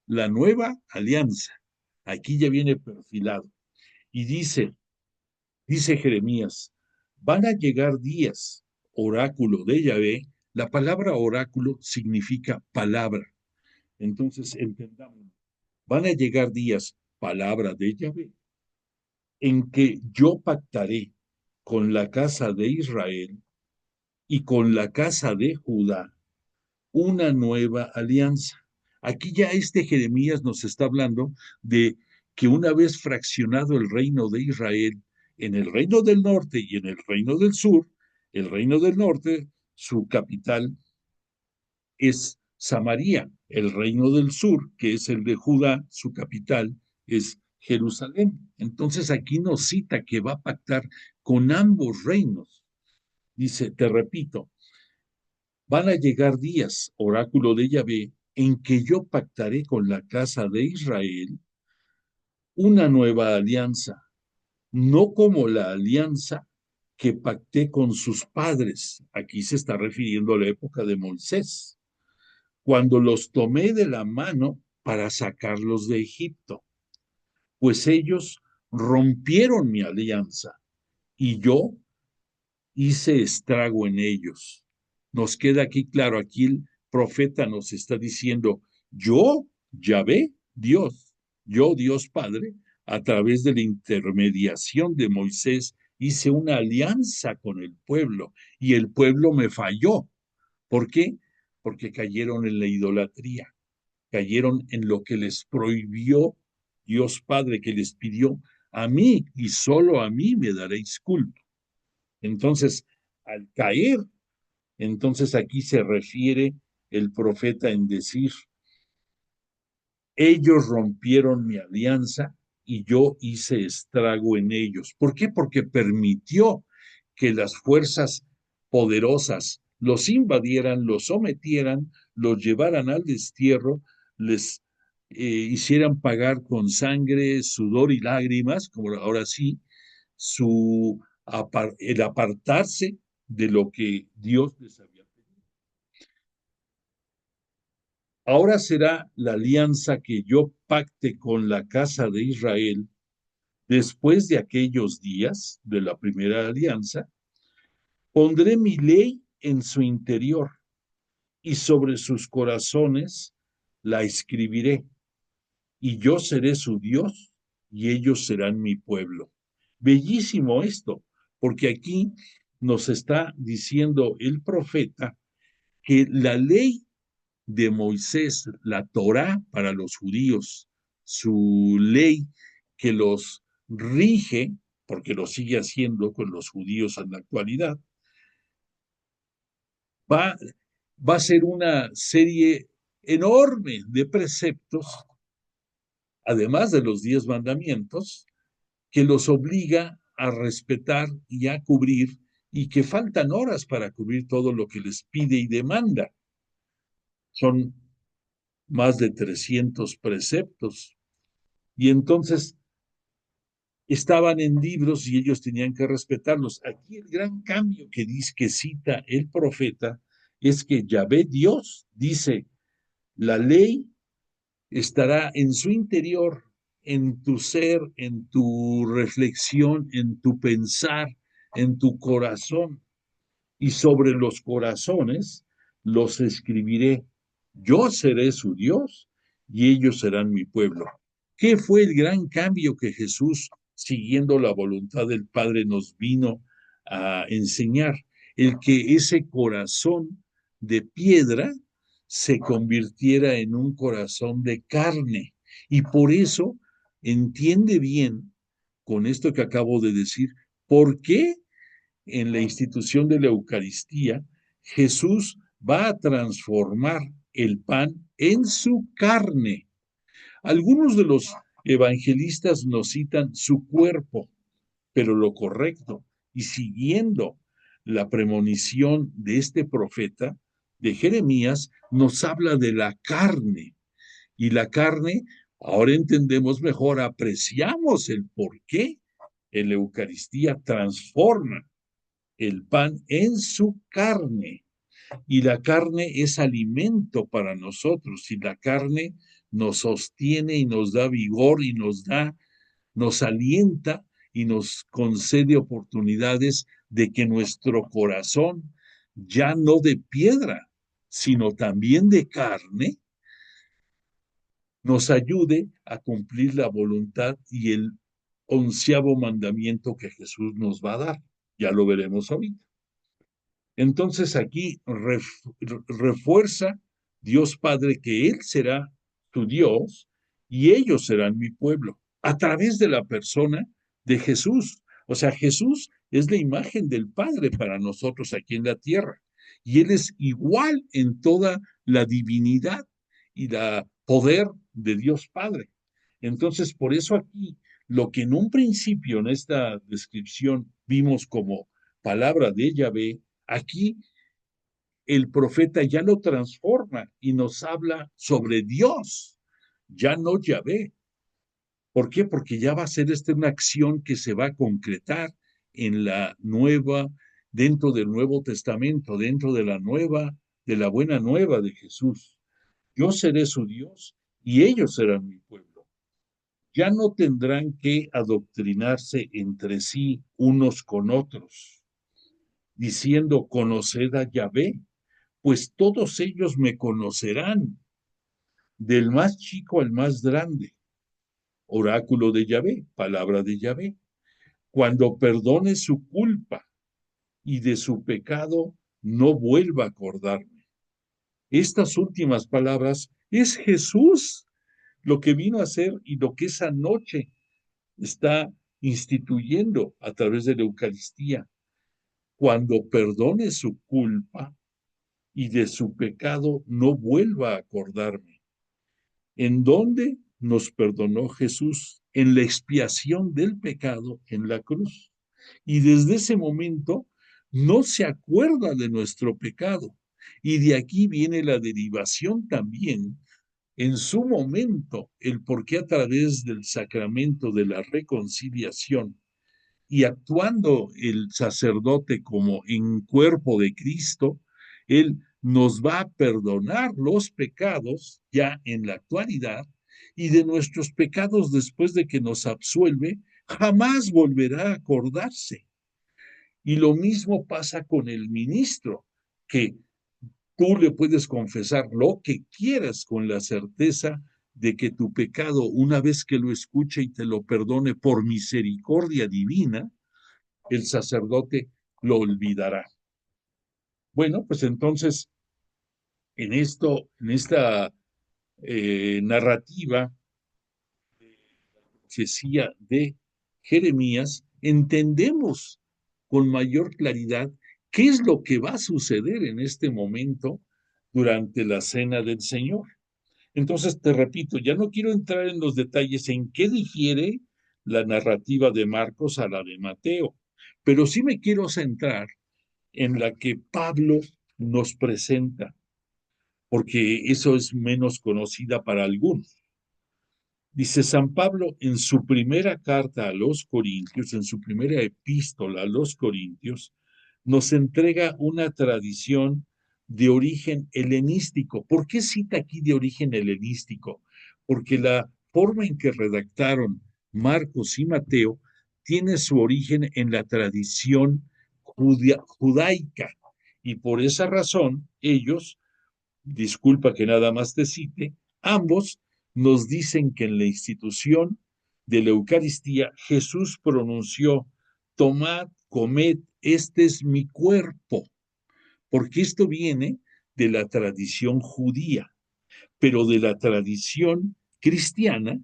[SPEAKER 2] la nueva alianza. Aquí ya viene perfilado. Y dice Jeremías, van a llegar días, oráculo de Yahvé. La palabra oráculo significa palabra. Entonces, entendamos, van a llegar días, palabra de Yahvé, en que yo pactaré con la casa de Israel y con la casa de Judá una nueva alianza. Aquí ya este Jeremías nos está hablando de que una vez fraccionado el reino de Israel en el reino del norte y en el reino del sur, el reino del norte, su capital es Samaria, el reino del sur, que es el de Judá, su capital es Jerusalén. Entonces aquí nos cita que va a pactar con ambos reinos. Dice, te repito, van a llegar días, oráculo de Yahvé, en que yo pactaré con la casa de Israel una nueva alianza, no como la alianza que pacté con sus padres. Aquí se está refiriendo a la época de Moisés, cuando los tomé de la mano para sacarlos de Egipto, pues ellos rompieron mi alianza y yo hice estrago en ellos. Nos queda aquí claro, aquí el profeta nos está diciendo, yo, Yahvé, Dios, yo, Dios Padre, a través de la intermediación de Moisés, hice una alianza con el pueblo y el pueblo me falló. ¿Por qué? Porque cayeron en la idolatría, cayeron en lo que les prohibió Dios Padre, que les pidió a mí y solo a mí me daréis culto. Entonces, al caer, entonces aquí se refiere el profeta en decir, ellos rompieron mi alianza y yo hice estrago en ellos. ¿Por qué? Porque permitió que las fuerzas poderosas los invadieran, los sometieran, los llevaran al destierro, les hicieran pagar con sangre, sudor y lágrimas, como ahora sí, el apartarse de lo que Dios les había pedido. Ahora será la alianza que yo pacte con la casa de Israel después de aquellos días de la primera alianza. Pondré mi ley en su interior y sobre sus corazones la escribiré, y yo seré su Dios y ellos serán mi pueblo. Bellísimo esto, porque aquí nos está diciendo el profeta que la ley de Moisés, la Torá para los judíos, su ley que los rige, porque lo sigue haciendo con los judíos en la actualidad, va, va a ser una serie enorme de preceptos, además de los 10 mandamientos, que los obliga a respetar y a cubrir, y que faltan horas para cubrir todo lo que les pide y demanda. Son más de 300 preceptos. Y entonces estaban en libros y ellos tenían que respetarlos. Aquí el gran cambio que dice, que cita el profeta, es que Yahvé Dios dice, la ley estará en su interior en tu ser, en tu reflexión, en tu pensar, en tu corazón. Y sobre los corazones los escribiré. Yo seré su Dios y ellos serán mi pueblo. ¿Qué fue el gran cambio que Jesús, siguiendo la voluntad del Padre, nos vino a enseñar? El que ese corazón de piedra se convirtiera en un corazón de carne. Y por eso entiende bien, con esto que acabo de decir, por qué en la institución de la Eucaristía, Jesús va a transformar el pan en su carne. Algunos de los evangelistas nos citan su cuerpo, pero lo correcto, y siguiendo la premonición de este profeta, de Jeremías, nos habla de la carne. Y la carne, ahora entendemos mejor, apreciamos el por qué en la Eucaristía transforma el pan en su carne. Y la carne es alimento para nosotros. Y la carne nos sostiene y nos da vigor y nos alienta y nos concede oportunidades de que nuestro corazón, ya no de piedra, sino también de carne, nos ayude a cumplir la voluntad y el 11º mandamiento que Jesús nos va a dar. Ya lo veremos ahorita. Entonces aquí refuerza Dios Padre que Él será tu Dios y ellos serán mi pueblo, a través de la persona de Jesús. O sea, Jesús es la imagen del Padre para nosotros aquí en la tierra. Y Él es igual en toda la divinidad y la poder de Dios Padre. Entonces, por eso aquí, lo que en un principio en esta descripción vimos como palabra de Yahvé, aquí el profeta ya lo transforma y nos habla sobre Dios, ya no Yahvé. ¿Por qué? Porque ya va a ser una acción que se va a concretar en la nueva, dentro del Nuevo Testamento, dentro de la buena nueva de Jesús. Yo seré su Dios y ellos serán mi pueblo. Ya no tendrán que adoctrinarse entre sí unos con otros, diciendo, conoced a Yahvé, pues todos ellos me conocerán, del más chico al más grande. Oráculo de Yahvé, palabra de Yahvé. Cuando perdone su culpa y de su pecado, no vuelva a acordarme. Estas últimas palabras es Jesús lo que vino a hacer y lo que esa noche está instituyendo a través de la Eucaristía. Cuando perdone su culpa y de su pecado, no vuelva a acordarme. ¿En dónde nos perdonó Jesús? En la expiación del pecado en la cruz. Y desde ese momento no se acuerda de nuestro pecado. Y de aquí viene la derivación también, en su momento, el por qué a través del sacramento de la reconciliación y actuando el sacerdote como en cuerpo de Cristo, Él nos va a perdonar los pecados ya en la actualidad y de nuestros pecados después de que nos absuelve, jamás volverá a acordarse. Y lo mismo pasa con el ministro, que tú le puedes confesar lo que quieras con la certeza de que tu pecado, una vez que lo escuche y te lo perdone por misericordia divina, el sacerdote lo olvidará. Bueno, pues entonces, en esta narrativa de la profecía de Jeremías, entendemos con mayor claridad qué es lo que va a suceder en este momento durante la cena del Señor. Entonces, te repito, ya no quiero entrar en los detalles en qué difiere la narrativa de Marcos a la de Mateo, pero sí me quiero centrar en la que Pablo nos presenta, porque eso es menos conocida para algunos. Dice San Pablo en su primera carta a los Corintios, en su primera epístola a los Corintios, nos entrega una tradición de origen helenístico. ¿Por qué cita aquí de origen helenístico? Porque la forma en que redactaron Marcos y Mateo tiene su origen en la tradición judaica y por esa razón ellos, disculpa que nada más te cite, ambos nos dicen que en la institución de la Eucaristía Jesús pronunció: tomad, comed, este es mi cuerpo, porque esto viene de la tradición judía, pero de la tradición cristiana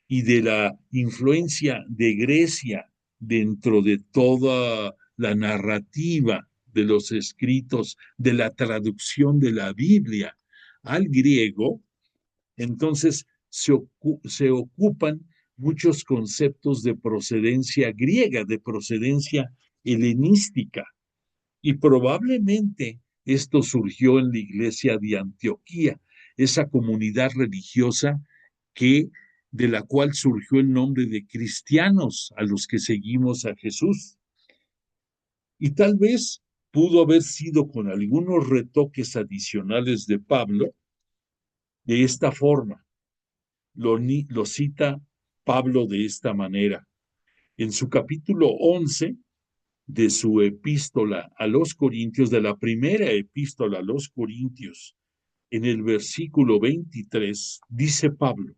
[SPEAKER 2] y de la influencia de Grecia dentro de toda la narrativa de los escritos, de la traducción de la Biblia al griego, entonces se ocupan muchos conceptos de procedencia griega, de procedencia helenística, y probablemente esto surgió en la iglesia de Antioquía, esa comunidad religiosa que de la cual surgió el nombre de cristianos a los que seguimos a Jesús. Y tal vez pudo haber sido con algunos retoques adicionales de Pablo de esta forma. Lo cita Pablo de esta manera. En su capítulo 11 de su epístola a los Corintios, de la primera epístola a los Corintios, en el versículo 23, dice Pablo: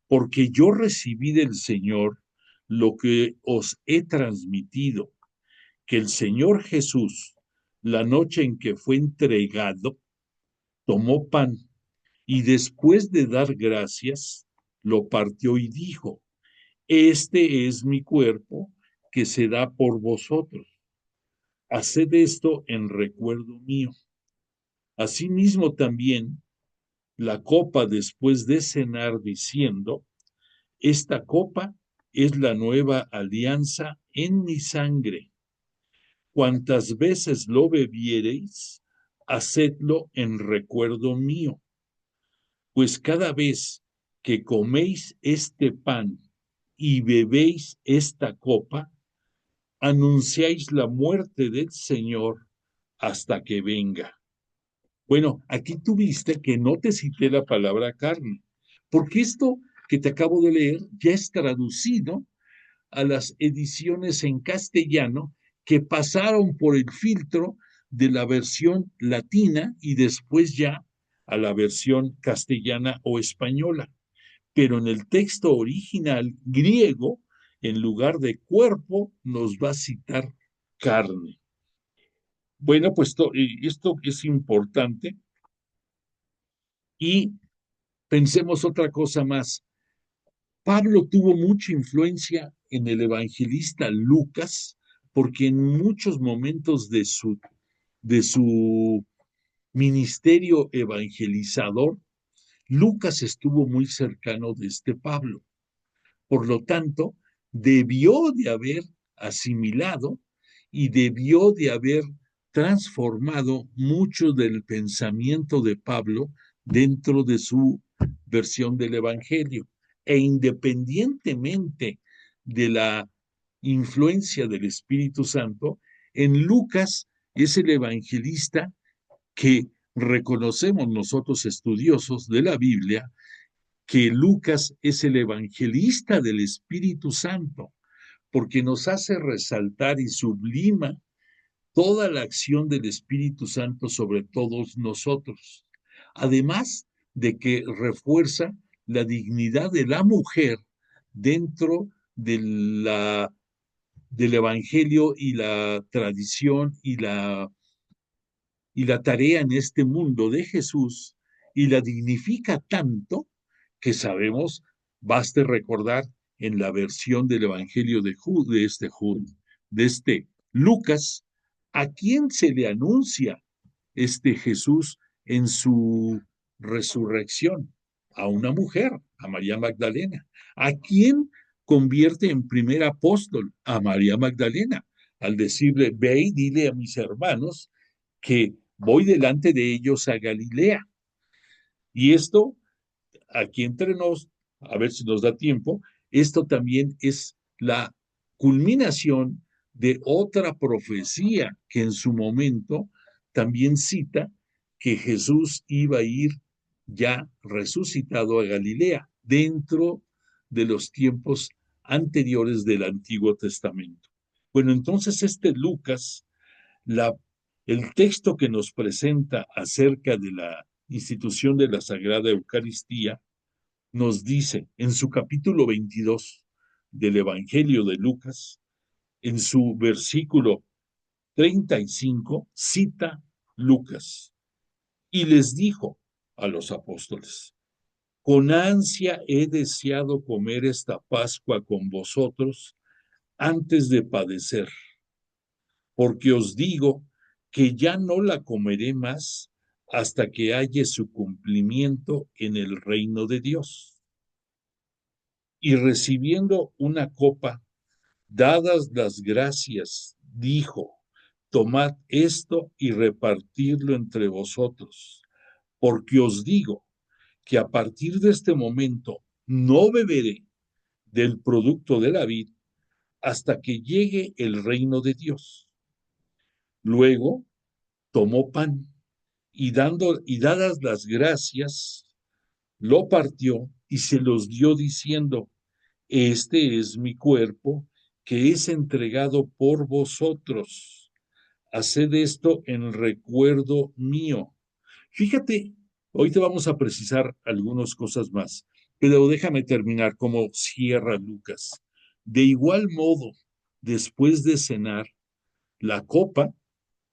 [SPEAKER 2] porque yo recibí del Señor lo que os he transmitido, que el Señor Jesús, la noche en que fue entregado, tomó pan y después de dar gracias, lo partió y dijo: este es mi cuerpo que se da por vosotros. Haced esto en recuerdo mío. Asimismo también la copa después de cenar, diciendo: esta copa es la nueva alianza en mi sangre. Cuantas veces lo bebiereis, hacedlo en recuerdo mío. Pues cada vez que coméis este pan y bebéis esta copa, anunciáis la muerte del Señor hasta que venga. Bueno, aquí tuviste que no te cité la palabra carne, porque esto que te acabo de leer ya es traducido a las ediciones en castellano que pasaron por el filtro de la versión latina y después ya a la versión castellana o española. Pero en el texto original griego, en lugar de cuerpo, nos va a citar carne. Bueno, pues esto es importante y pensemos otra cosa más. Pablo tuvo mucha influencia en el evangelista Lucas porque en muchos momentos de su ministerio evangelizador, Lucas estuvo muy cercano de este Pablo. Por lo tanto, debió de haber asimilado y debió de haber transformado mucho del pensamiento de Pablo dentro de su versión del Evangelio. E independientemente de la influencia del Espíritu Santo, en Lucas es el evangelista que reconocemos nosotros estudiosos de la Biblia, que Lucas es el evangelista del Espíritu Santo, porque nos hace resaltar y sublima toda la acción del Espíritu Santo sobre todos nosotros. Además de que refuerza la dignidad de la mujer dentro del Evangelio y la tradición y la tarea en este mundo de Jesús, y la dignifica tanto que sabemos, baste recordar en la versión del Evangelio de este Lucas, a quién se le anuncia este Jesús en su resurrección: a una mujer, a María Magdalena. ¿A quién convierte en primer apóstol? A María Magdalena, al decirle: ve y dile a mis hermanos que voy delante de ellos a Galilea. Y esto, aquí entre nos, a ver si nos da tiempo, esto también es la culminación de otra profecía que en su momento también cita que Jesús iba a ir ya resucitado a Galilea. dentro de los tiempos anteriores del Antiguo Testamento. Bueno, entonces Lucas, la, el texto que nos presenta acerca de la institución de la Sagrada Eucaristía, nos dice en su capítulo 22 del Evangelio de Lucas, en su versículo 35, cita Lucas, y les dijo a los apóstoles: con ansia he deseado comer esta Pascua con vosotros antes de padecer, porque os digo que ya no la comeré más hasta que haya su cumplimiento en el reino de Dios. Y recibiendo una copa, dadas las gracias, dijo: tomad esto y repartidlo entre vosotros, porque os digo que a partir de este momento no beberé del producto de la vid hasta que llegue el reino de Dios. Luego tomó pan y dadas las gracias, lo partió y se los dio diciendo: este es mi cuerpo que es entregado por vosotros. Haced esto en recuerdo mío. Fíjate, hoy te vamos a precisar algunas cosas más, pero déjame terminar como cierra Lucas. De igual modo, después de cenar, la copa,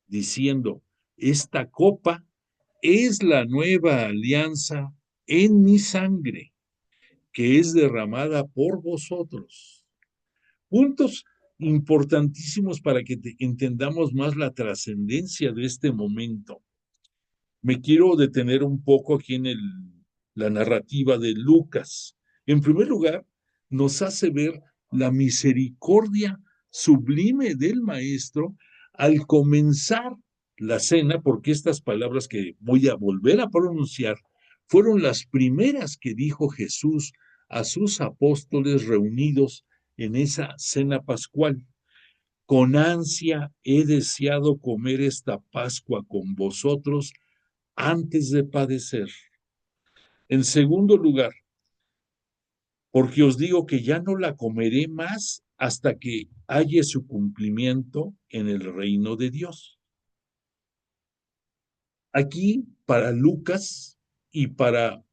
[SPEAKER 2] diciendo: esta copa es la nueva alianza en mi sangre, que es derramada por vosotros. Puntos importantísimos para que entendamos más la trascendencia de este momento. Me quiero detener un poco aquí en la narrativa de Lucas. En primer lugar, nos hace ver la misericordia sublime del Maestro al comenzar la cena, porque estas palabras que voy a volver a pronunciar fueron las primeras que dijo Jesús a sus apóstoles reunidos en esa cena pascual. Con ansia he deseado comer esta Pascua con vosotros antes de padecer. En segundo lugar, porque os digo que ya no la comeré más hasta que haya su cumplimiento en el reino de Dios. Aquí, para Lucas y para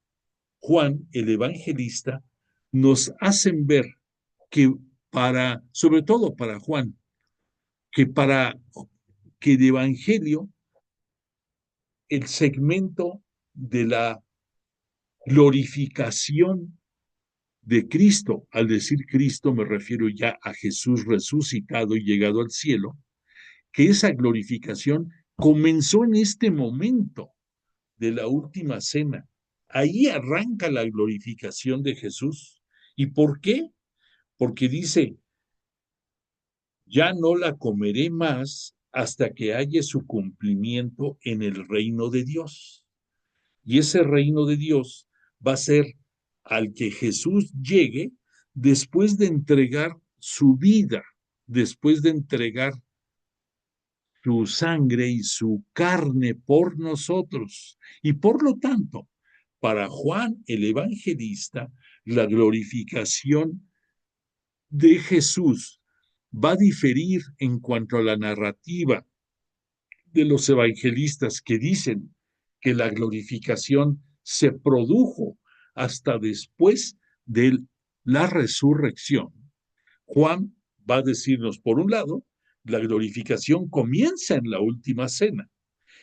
[SPEAKER 2] Juan, el evangelista, nos hacen ver que sobre todo para Juan, que el evangelio, el segmento de la glorificación de Cristo, al decir Cristo me refiero ya a Jesús resucitado y llegado al cielo, que esa glorificación comenzó en este momento de la última cena. Ahí arranca la glorificación de Jesús. ¿Y por qué? Porque dice: ya no la comeré más hasta que haya su cumplimiento en el reino de Dios. Y ese reino de Dios va a ser al que Jesús llegue después de entregar su vida, después de entregar su sangre y su carne por nosotros. Y por lo tanto, para Juan el evangelista, la glorificación de Jesús va a diferir en cuanto a la narrativa de los evangelistas que dicen que la glorificación se produjo hasta después de la resurrección. Juan va a decirnos, por un lado, la glorificación comienza en la última cena.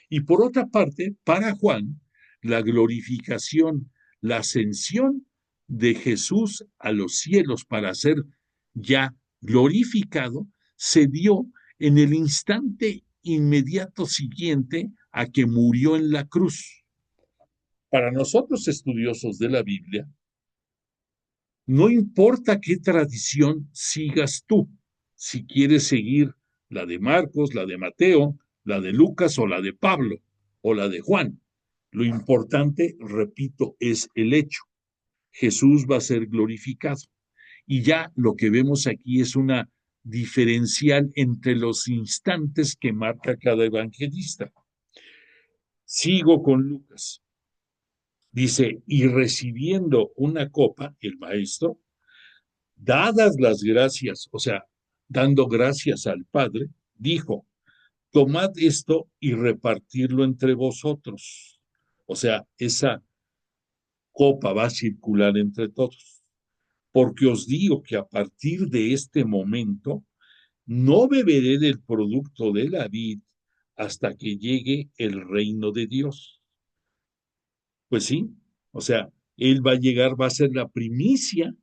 [SPEAKER 2] Y por otra parte, para Juan, la glorificación, la ascensión de Jesús a los cielos para ser ya glorificado, se dio en el instante inmediato siguiente a que murió en la cruz. Para nosotros estudiosos de la Biblia, no importa qué tradición sigas tú, si quieres seguir la de Marcos, la de Mateo, la de Lucas o la de Pablo o la de Juan. Lo importante, repito, es el hecho. Jesús va a ser glorificado. Y ya lo que vemos aquí es una diferencial entre los instantes que marca cada evangelista. Sigo con Lucas. Dice, y recibiendo una copa, el maestro, dadas las gracias, o sea, dando gracias al Padre, dijo, tomad esto y repartirlo entre vosotros. O sea, esa copa va a circular entre todos. Porque os digo que a partir de este momento no beberé del producto de la vid hasta que llegue el reino de Dios. Pues sí, o sea, Él va a llegar, va a ser la primicia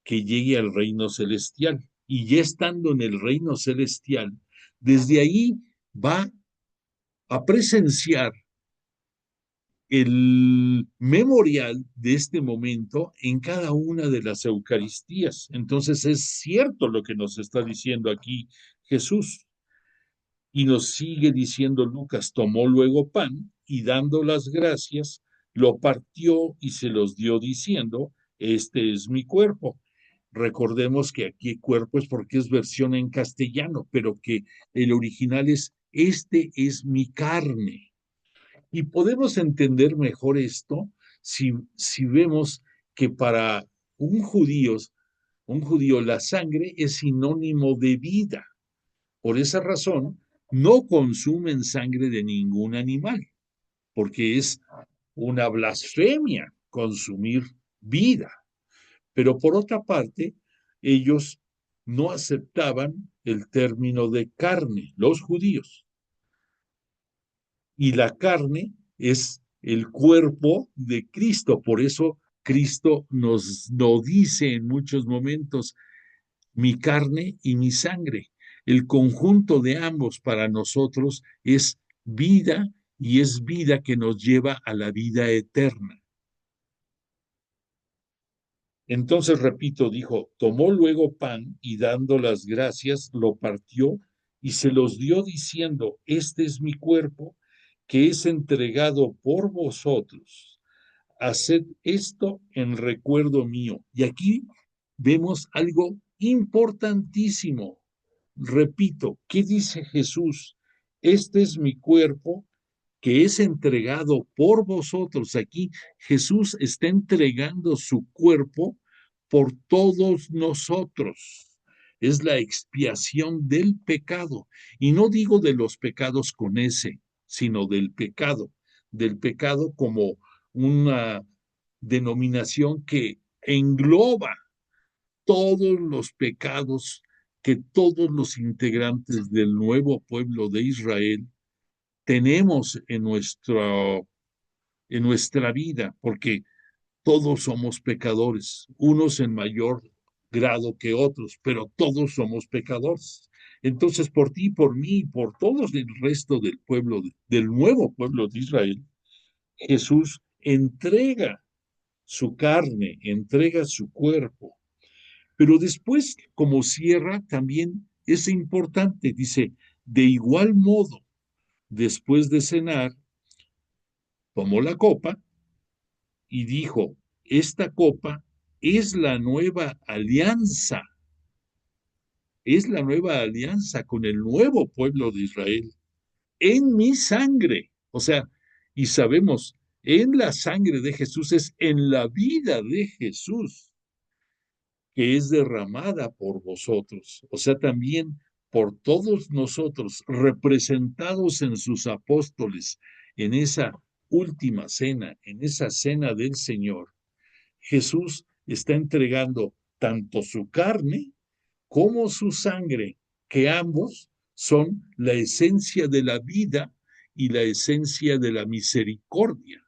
[SPEAKER 2] que llegue al reino celestial. Y ya estando en el reino celestial, desde ahí va a presenciar el memorial de este momento en cada una de las Eucaristías. Entonces es cierto lo que nos está diciendo aquí Jesús. Y nos sigue diciendo Lucas, tomó luego pan y dando las gracias, lo partió y se los dio diciendo, este es mi cuerpo. Recordemos que aquí cuerpo es porque es versión en castellano, pero que el original es, este es mi carne. Y podemos entender mejor esto si vemos que para un judío la sangre es sinónimo de vida. Por esa razón, no consumen sangre de ningún animal, porque es una blasfemia consumir vida. Pero por otra parte, ellos no aceptaban el término de carne, los judíos. Y la carne es el cuerpo de Cristo. Por eso Cristo nos lo dice en muchos momentos, mi carne y mi sangre. El conjunto de ambos para nosotros es vida y es vida que nos lleva a la vida eterna. Entonces, repito, dijo, tomó luego pan y dando las gracias, lo partió y se los dio diciendo, este es mi cuerpo que es entregado por vosotros. Haced esto en recuerdo mío. Y aquí vemos algo importantísimo. Repito, ¿qué dice Jesús? Este es mi cuerpo que es entregado por vosotros. Aquí Jesús está entregando su cuerpo por todos nosotros. Es la expiación del pecado. Y no digo de los pecados con ese, sino del pecado como una denominación que engloba todos los pecados que todos los integrantes del nuevo pueblo de Israel tenemos en nuestra vida, porque todos somos pecadores, unos en mayor grado que otros, pero todos somos pecadores. Entonces, por ti, por mí, por todos el resto del pueblo, del nuevo pueblo de Israel, Jesús entrega su carne, entrega su cuerpo. Pero después, como cierra, también es importante, dice, de igual modo, después de cenar, tomó la copa y dijo, esta copa es la nueva alianza, es la nueva alianza con el nuevo pueblo de Israel, en mi sangre. O sea, y sabemos, en la sangre de Jesús es en la vida de Jesús que es derramada por vosotros. O sea, también por todos nosotros, representados en sus apóstoles, en esa última cena, en esa cena del Señor. Jesús está entregando tanto su carne como su sangre, que ambos son la esencia de la vida y la esencia de la misericordia,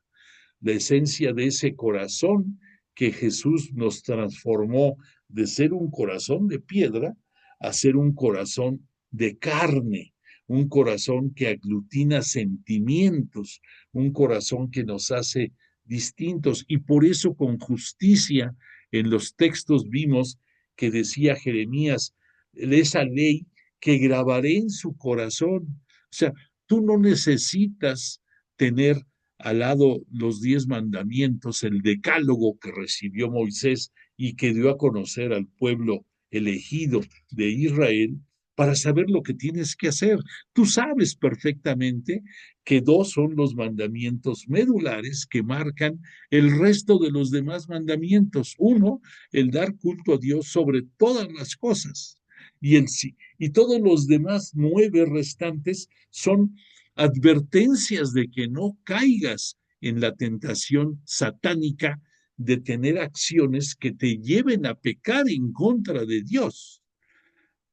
[SPEAKER 2] la esencia de ese corazón que Jesús nos transformó de ser un corazón de piedra a ser un corazón de carne, un corazón que aglutina sentimientos, un corazón que nos hace distintos. Y por eso con justicia en los textos vimos que decía Jeremías, esa ley que grabaré en su corazón. O sea, tú no necesitas tener al lado los 10 mandamientos, el decálogo que recibió Moisés y que dio a conocer al pueblo elegido de Israel, para saber lo que tienes que hacer. Tú sabes perfectamente que dos son los mandamientos medulares que marcan el resto de los demás mandamientos. Uno, el dar culto a Dios sobre todas las cosas. Y todos los demás 9 restantes son advertencias de que no caigas en la tentación satánica de tener acciones que te lleven a pecar en contra de Dios.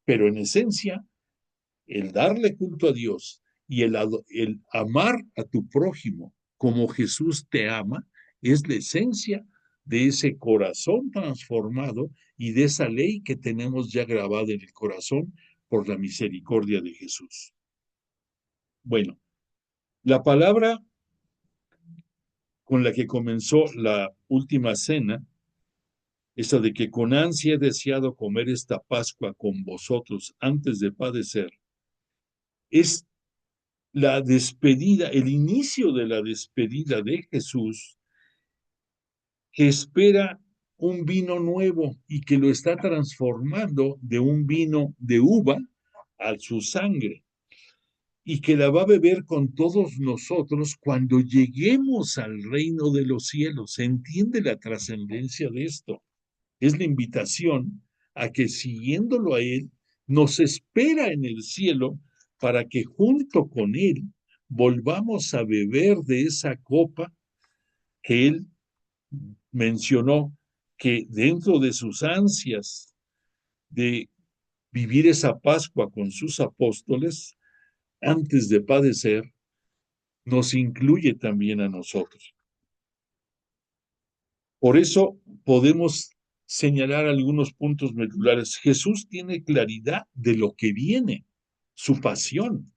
[SPEAKER 2] Pero en esencia, el darle culto a Dios y el amar a tu prójimo como Jesús te ama es la esencia de ese corazón transformado y de esa ley que tenemos ya grabada en el corazón por la misericordia de Jesús. Bueno, la palabra con la que comenzó la última cena, esa de que con ansia he deseado comer esta Pascua con vosotros antes de padecer, es la despedida, el inicio de la despedida de Jesús, que espera un vino nuevo y que lo está transformando de un vino de uva a su sangre y que la va a beber con todos nosotros cuando lleguemos al reino de los cielos. ¿Se entiende la trascendencia de esto? Es la invitación a que siguiéndolo a Él, nos espera en el cielo para que junto con Él volvamos a beber de esa copa que Él mencionó que dentro de sus ansias de vivir esa Pascua con sus apóstoles, antes de padecer, nos incluye también a nosotros. Por eso podemos señalar algunos puntos medulares. Jesús tiene claridad de lo que viene, su pasión.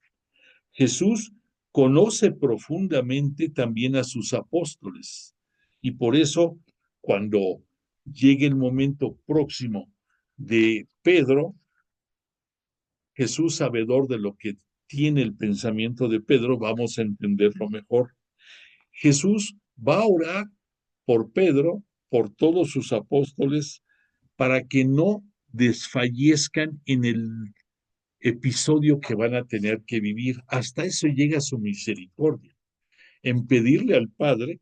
[SPEAKER 2] Jesús conoce profundamente también a sus apóstoles y por eso cuando llegue el momento próximo de Pedro, Jesús, sabedor de lo que tiene el pensamiento de Pedro, vamos a entenderlo mejor. Jesús va a orar por Pedro, por todos sus apóstoles, para que no desfallezcan en el episodio que van a tener que vivir. Hasta eso llega su misericordia, en pedirle al Padre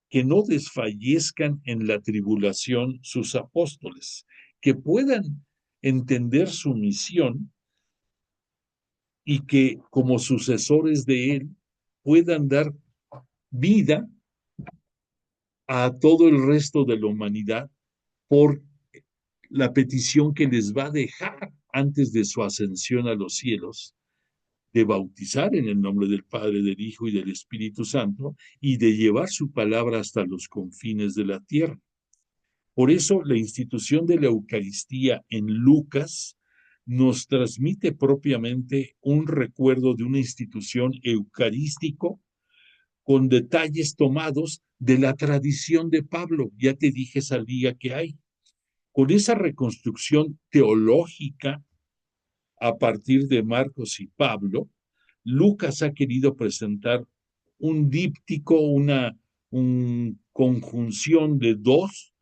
[SPEAKER 2] que no desfallezcan en la tribulación sus apóstoles, que puedan entender su misión y que como sucesores de él puedan dar vida a todo el resto de la humanidad por la petición que les va a dejar antes de su ascensión a los cielos, de bautizar en el nombre del Padre, del Hijo y del Espíritu Santo, y de llevar su palabra hasta los confines de la tierra. Por eso la institución de la Eucaristía en Lucas nos transmite propiamente un recuerdo de una institución eucarístico con detalles tomados de la tradición de Pablo. Ya te dije esa liga que hay. Con esa reconstrucción teológica a partir de Marcos y Pablo, Lucas ha querido presentar un díptico, una conjunción de dos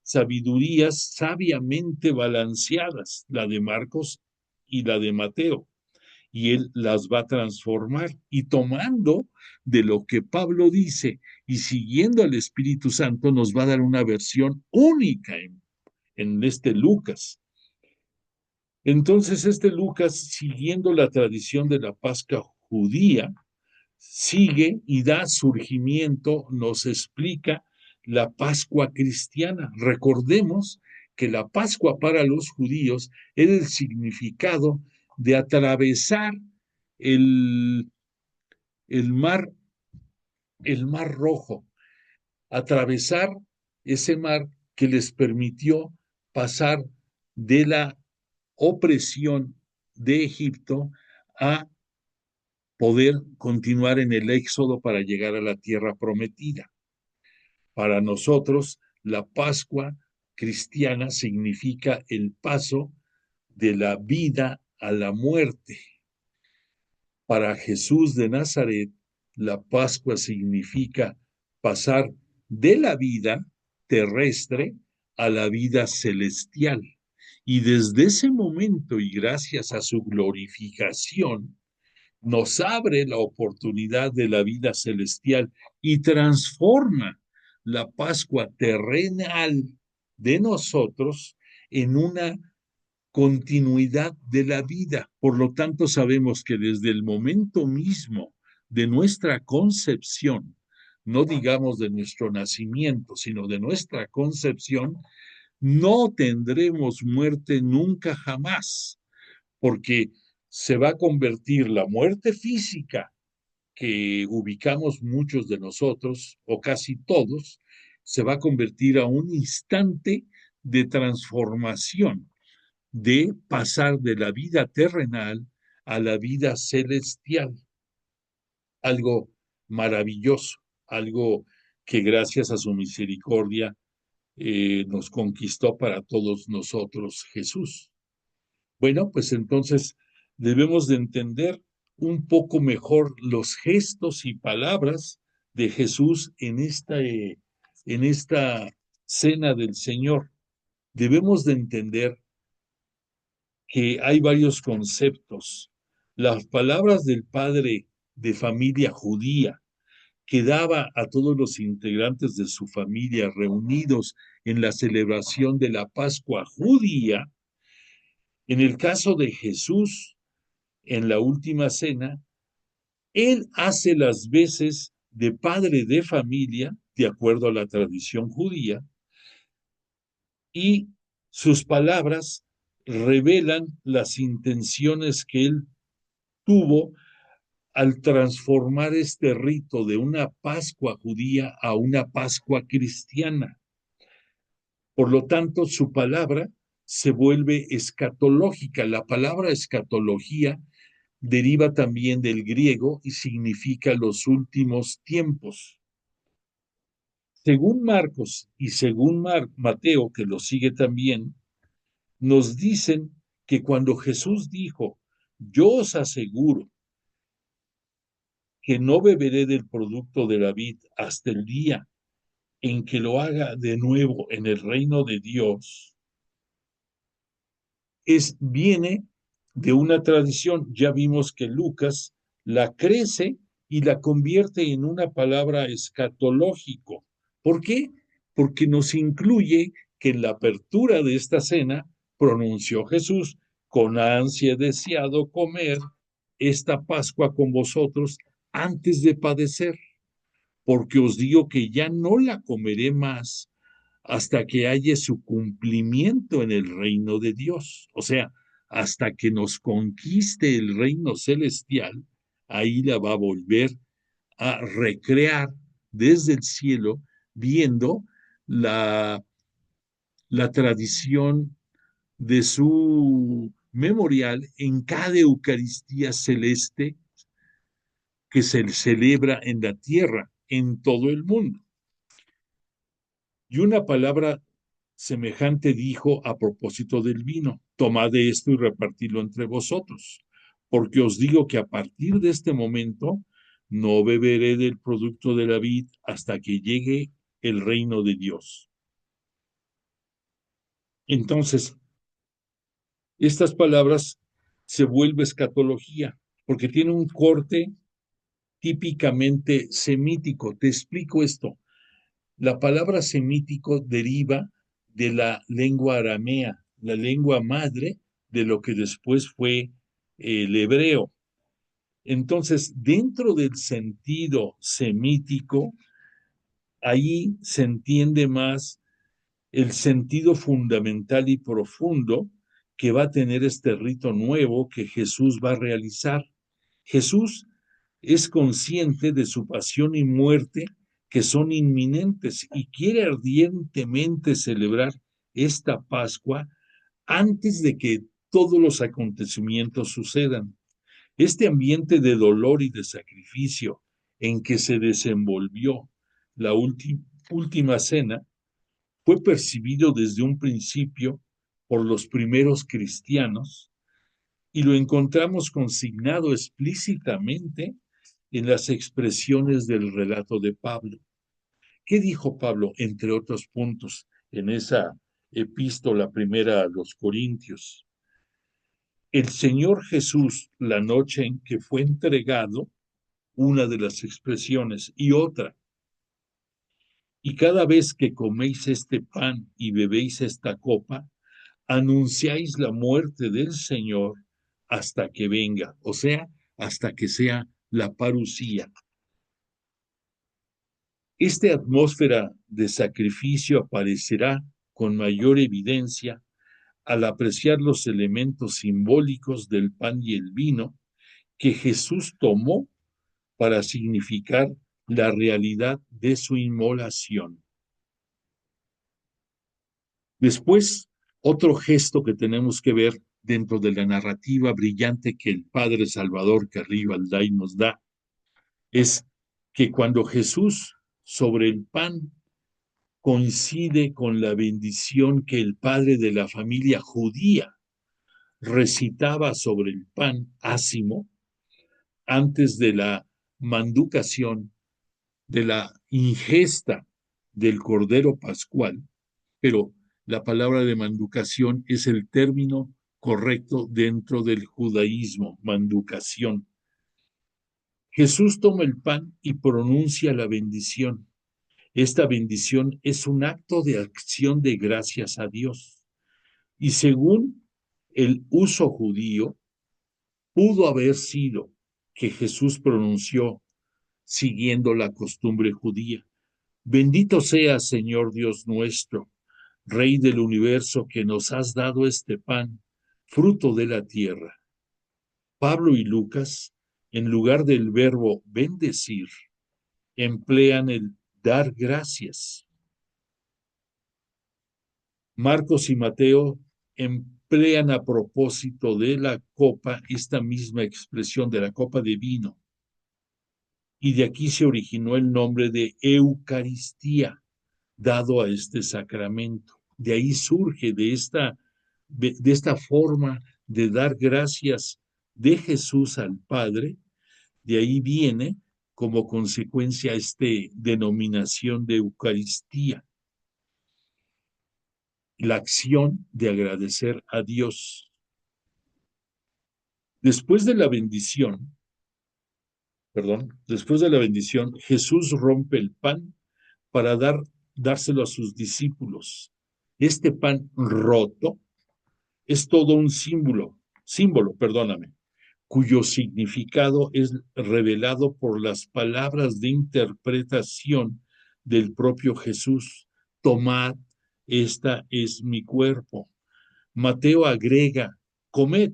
[SPEAKER 2] sabidurías sabiamente balanceadas, la de Marcos y la de Mateo, y él las va a transformar y tomando de lo que Pablo dice y siguiendo al Espíritu Santo nos va a dar una versión única en este Lucas. Entonces este Lucas, siguiendo la tradición de la Pascua judía, sigue y da surgimiento, nos explica la Pascua cristiana. Recordemos que la Pascua para los judíos era el significado de atravesar el, el mar, el mar rojo, atravesar ese mar que les permitió pasar de la opresión de Egipto a poder continuar en el éxodo para llegar a la tierra prometida. Para nosotros, la Pascua cristiana significa el paso de la vida a la muerte. Para Jesús de Nazaret, la Pascua significa pasar de la vida terrestre a la vida celestial. Y desde ese momento y gracias a su glorificación, nos abre la oportunidad de la vida celestial y transforma la Pascua terrenal de nosotros en una continuidad de la vida. Por lo tanto, sabemos que desde el momento mismo de nuestra concepción, no digamos de nuestro nacimiento, sino de nuestra concepción, no tendremos muerte nunca jamás, porque se va a convertir la muerte física que ubicamos muchos de nosotros, o casi todos, se va a convertir a un instante de transformación, de pasar de la vida terrenal a la vida celestial. Algo maravilloso, algo que gracias a su misericordia nos conquistó para todos nosotros Jesús. Bueno, pues entonces debemos de entender un poco mejor los gestos y palabras de Jesús en esta cena del Señor. Debemos de entender que hay varios conceptos. Las palabras del padre de familia judía que daba a todos los integrantes de su familia reunidos en la celebración de la Pascua judía, en el caso de Jesús, en la última cena, él hace las veces de padre de familia, de acuerdo a la tradición judía, y sus palabras revelan las intenciones que él tuvo al transformar este rito de una Pascua judía a una Pascua cristiana. Por lo tanto, su palabra se vuelve escatológica. La palabra escatología deriva también del griego y significa los últimos tiempos. Según Marcos y según Mateo, que lo sigue también, nos dicen que cuando Jesús dijo, yo os aseguro que no beberé del producto de la vid hasta el día en que lo haga de nuevo en el reino de Dios, viene de una tradición. Ya vimos que Lucas la crece y la convierte en una palabra escatológico. ¿Por qué? Porque nos incluye que en la apertura de esta cena pronunció Jesús, con ansia he deseado comer esta Pascua con vosotros antes de padecer, porque os digo que ya no la comeré más hasta que haya su cumplimiento en el reino de Dios. O sea, hasta que nos conquiste el reino celestial, ahí la va a volver a recrear desde el cielo, viendo la tradición de su memorial en cada Eucaristía celeste que se celebra en la tierra, en todo el mundo. Y una palabra semejante dijo a propósito del vino, tomad de esto y repartidlo entre vosotros, porque os digo que a partir de este momento no beberé del producto de la vid hasta que llegue el reino de Dios. Entonces, estas palabras se vuelve escatología, porque tiene un corte típicamente semítico. Te explico esto. La palabra semítico deriva de la lengua aramea, la lengua madre de lo que después fue el hebreo. Entonces, dentro del sentido semítico, ahí se entiende más el sentido fundamental y profundo que va a tener este rito nuevo que Jesús va a realizar. Jesús es consciente de su pasión y muerte que son inminentes y quiere ardientemente celebrar esta Pascua antes de que todos los acontecimientos sucedan. Este ambiente de dolor y de sacrificio en que se desenvolvió la última cena fue percibido desde un principio por los primeros cristianos y lo encontramos consignado explícitamente en las expresiones del relato de Pablo. ¿Qué dijo Pablo, entre otros puntos, en esa epístola primera a los Corintios. El Señor Jesús, la noche en que fue entregado, una de las expresiones, y otra, y cada vez que coméis este pan y bebéis esta copa, anunciáis la muerte del Señor hasta que venga, o sea, hasta que sea la parucía. Esta atmósfera de sacrificio aparecerá con mayor evidencia al apreciar los elementos simbólicos del pan y el vino que Jesús tomó para significar la realidad de su inmolación. Después, otro gesto que tenemos que ver dentro de la narrativa brillante que el Padre Salvador Carrillo Alday nos da es que cuando Jesús sobre el pan coincide con la bendición que el padre de la familia judía recitaba sobre el pan ácimo antes de la manducación, de la ingesta del Cordero Pascual, pero la palabra de manducación es el término correcto dentro del judaísmo, manducación. Jesús toma el pan y pronuncia la bendición. Esta bendición es un acto de acción de gracias a Dios. Y según el uso judío, pudo haber sido que Jesús pronunció siguiendo la costumbre judía. Bendito seas, Señor Dios nuestro, Rey del universo, que nos has dado este pan, fruto de la tierra. Pablo y Lucas, en lugar del verbo bendecir, emplean el dar gracias. Marcos y Mateo emplean a propósito de la copa esta misma expresión de la copa de vino. Y de aquí se originó el nombre de Eucaristía, dado a este sacramento. De ahí surge de esta forma de dar gracias de Jesús al Padre, de ahí viene como consecuencia esta denominación de Eucaristía, la acción de agradecer a Dios. Después de la bendición, Jesús rompe el pan para dárselo a sus discípulos. Este pan roto es todo un símbolo, cuyo significado es revelado por las palabras de interpretación del propio Jesús. Tomad, esta es mi cuerpo. Mateo agrega, comed.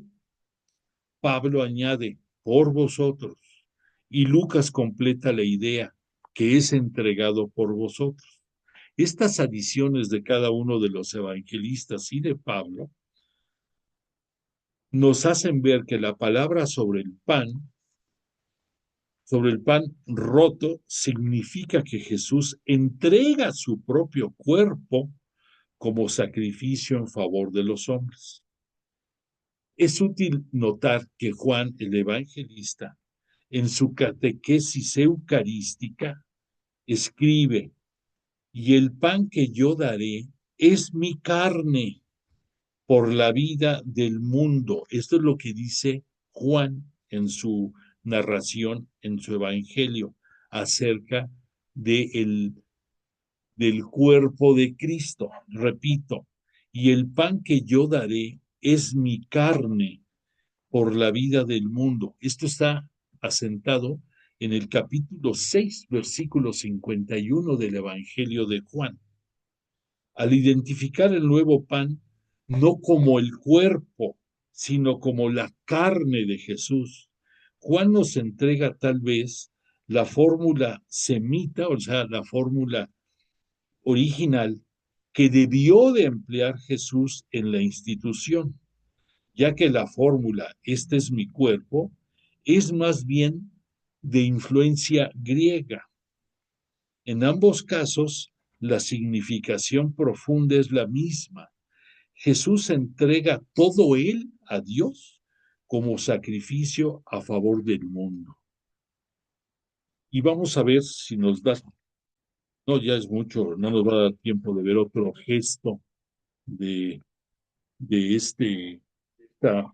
[SPEAKER 2] Pablo añade, por vosotros. Y Lucas completa la idea, que es entregado por vosotros. Estas adiciones de cada uno de los evangelistas y de Pablo nos hacen ver que la palabra sobre el pan roto, significa que Jesús entrega su propio cuerpo como sacrificio en favor de los hombres. Es útil notar que Juan, el evangelista, en su catequesis eucarística, escribe, y el pan que yo daré es mi carne por la vida del mundo. Esto es lo que dice Juan en su narración, en su evangelio, acerca del cuerpo de Cristo. Repito, y el pan que yo daré es mi carne por la vida del mundo. Esto está asentado en el capítulo 6, versículo 51 del Evangelio de Juan. Al identificar el nuevo pan, no como el cuerpo, sino como la carne de Jesús, Juan nos entrega tal vez la fórmula semita, o sea, la fórmula original que debió de emplear Jesús en la institución, ya que la fórmula, este es mi cuerpo, es más bien de influencia griega. En ambos casos, la significación profunda es la misma. Jesús entrega todo él a Dios como sacrificio a favor del mundo. Y vamos a ver si nos da, no, ya es mucho, no nos va a dar tiempo de ver otro gesto de, de esta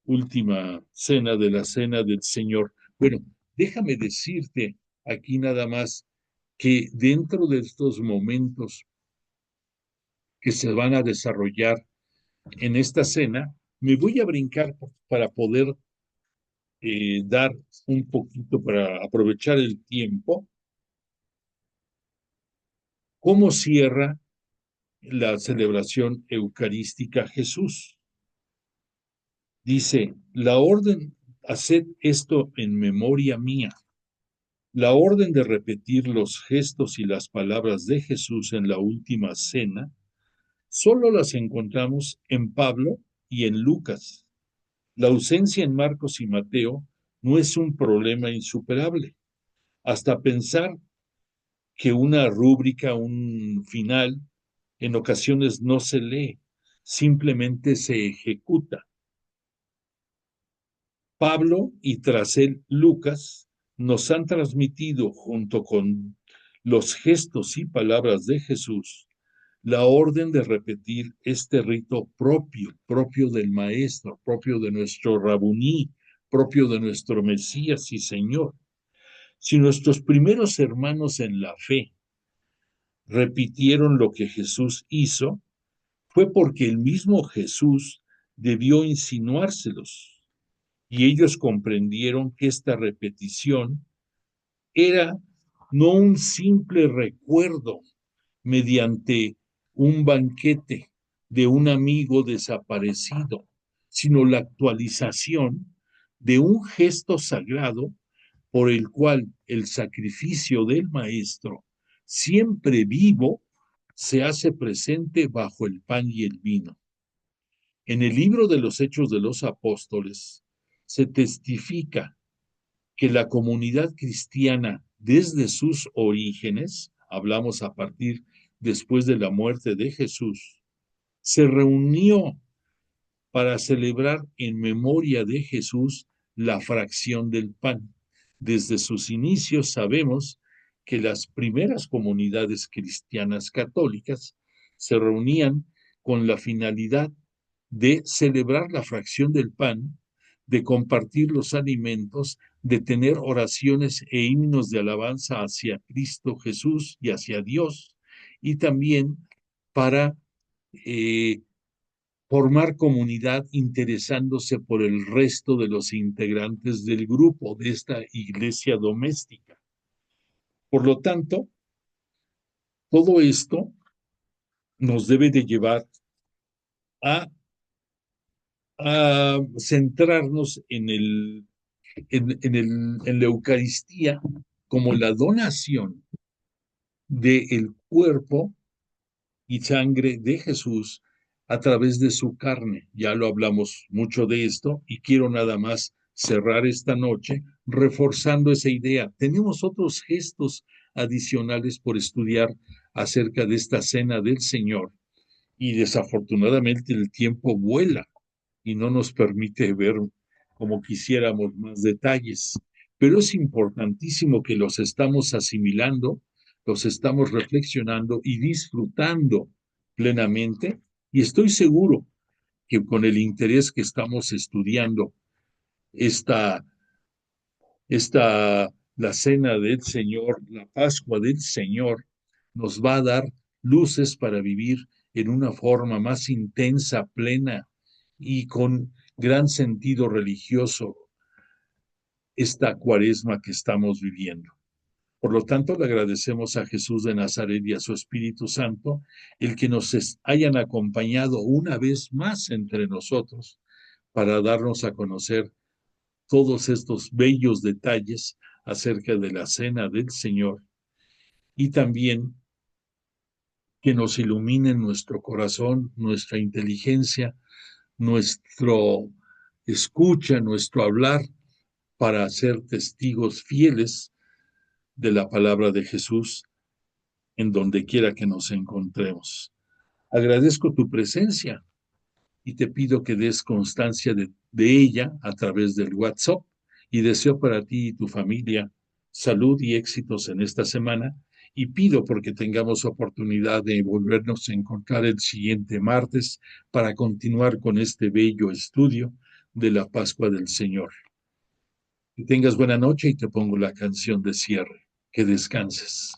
[SPEAKER 2] última cena, de la cena del Señor. Bueno, déjame decirte aquí nada más que dentro de estos momentos que se van a desarrollar en esta cena, me voy a brincar para poder dar un poquito, para aprovechar el tiempo, cómo cierra la celebración eucarística Jesús. Dice, la orden, haced esto en memoria mía. La orden de repetir los gestos y las palabras de Jesús en la última cena solo las encontramos en Pablo y en Lucas. La ausencia en Marcos y Mateo no es un problema insuperable. Hasta pensar que una rúbrica, un final, en ocasiones no se lee, simplemente se ejecuta. Pablo y tras él Lucas nos han transmitido, junto con los gestos y palabras de Jesús, la orden de repetir este rito propio del Maestro, propio de nuestro Rabuní, propio de nuestro Mesías y Señor. Si nuestros primeros hermanos en la fe repitieron lo que Jesús hizo, fue porque el mismo Jesús debió insinuárselos, y ellos comprendieron que esta repetición era no un simple recuerdo mediante un banquete de un amigo desaparecido, sino la actualización de un gesto sagrado por el cual el sacrificio del Maestro, siempre vivo, se hace presente bajo el pan y el vino. En el libro de los Hechos de los Apóstoles se testifica que la comunidad cristiana desde sus orígenes, hablamos a partir después de la muerte de Jesús, se reunió para celebrar en memoria de Jesús la fracción del pan. Desde sus inicios sabemos que las primeras comunidades cristianas católicas se reunían con la finalidad de celebrar la fracción del pan, de compartir los alimentos, de tener oraciones e himnos de alabanza hacia Cristo Jesús y hacia Dios, y también para formar comunidad interesándose por el resto de los integrantes del grupo, de esta iglesia doméstica. Por lo tanto, todo esto nos debe de llevar a centrarnos en la Eucaristía como la donación del cuerpo y sangre de Jesús a través de su carne. Ya lo hablamos mucho de esto y quiero nada más cerrar esta noche reforzando esa idea. Tenemos otros gestos adicionales por estudiar acerca de esta cena del Señor y desafortunadamente el tiempo vuela y no nos permite ver como quisiéramos más detalles. Pero es importantísimo que los estamos asimilando, los estamos reflexionando y disfrutando plenamente. Y estoy seguro que con el interés que estamos estudiando esta, la cena del Señor, la Pascua del Señor, nos va a dar luces para vivir en una forma más intensa, plena y con gran sentido religioso esta cuaresma que estamos viviendo. Por lo tanto, le agradecemos a Jesús de Nazaret y a su Espíritu Santo el que nos hayan acompañado una vez más entre nosotros para darnos a conocer todos estos bellos detalles acerca de la cena del Señor y también que nos iluminen nuestro corazón, nuestra inteligencia, nuestro escucha, nuestro hablar, para ser testigos fieles de la palabra de Jesús en donde quiera que nos encontremos. Agradezco tu presencia y te pido que des constancia de ella a través del WhatsApp y deseo para ti y tu familia salud y éxitos en esta semana y pido porque tengamos oportunidad de volvernos a encontrar el siguiente martes para continuar con este bello estudio de la Pascua del Señor. Que tengas buena noche y te pongo la canción de cierre. Que descanses.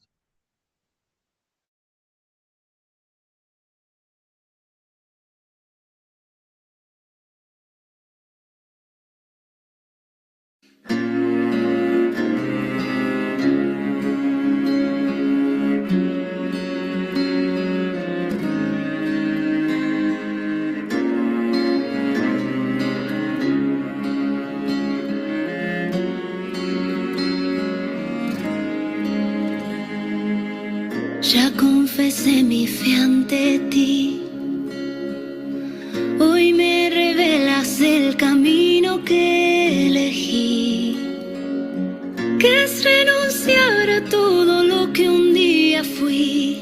[SPEAKER 1] Ya confesé mi fe ante ti, hoy me revelas el camino que elegí, que es renunciar a todo lo que un día fui,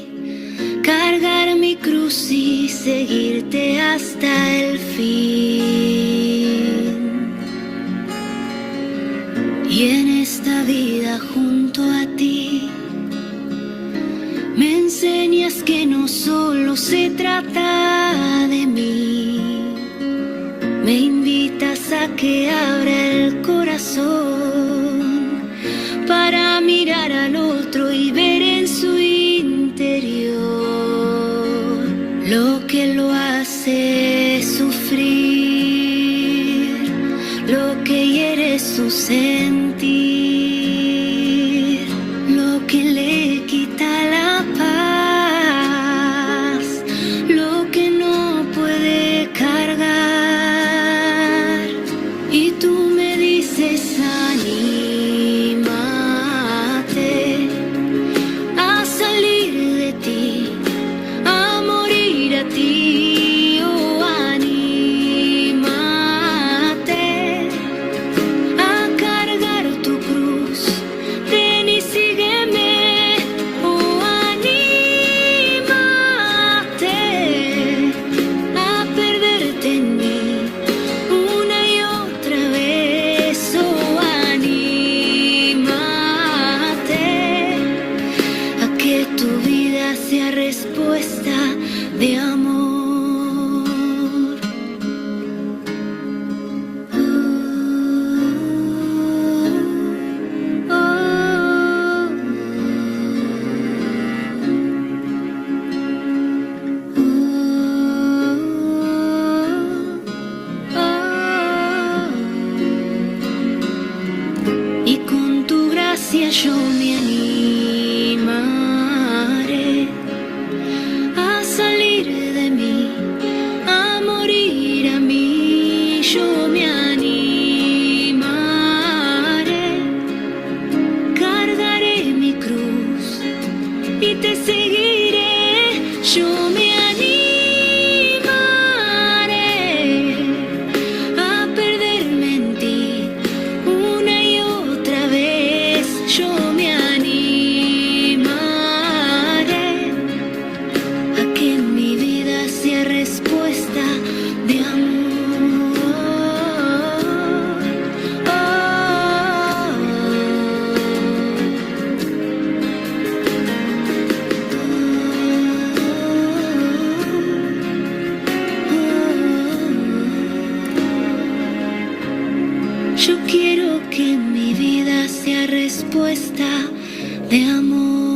[SPEAKER 1] cargar mi cruz y seguirte hasta el fin. Y en esta vida junto a ti me enseñas que no solo se trata de mí, me invitas a que abra el corazón para mirar al otro y ver en su interior lo que lo hace sufrir, lo que hiere su sentir, lo que le quita la paz, lo que no puede cargar. Y tú me dices, anímate a salir de ti, a morir a ti, oh, anímate a cargar tu cruz, ven y sígueme, oh, anímate a perderte en mí una y otra vez, oh, anímate a que tu vida sea respuesta de amor. Y con tu gracia yo me animaré a salir de mí, a morir a mí, yo me animaré, cargaré mi cruz y te seguiré, yo me animaré a perderme en ti una y otra vez, yo me animaré a que mi vida sea respuesta de amor. Yo quiero que mi vida sea respuesta de amor.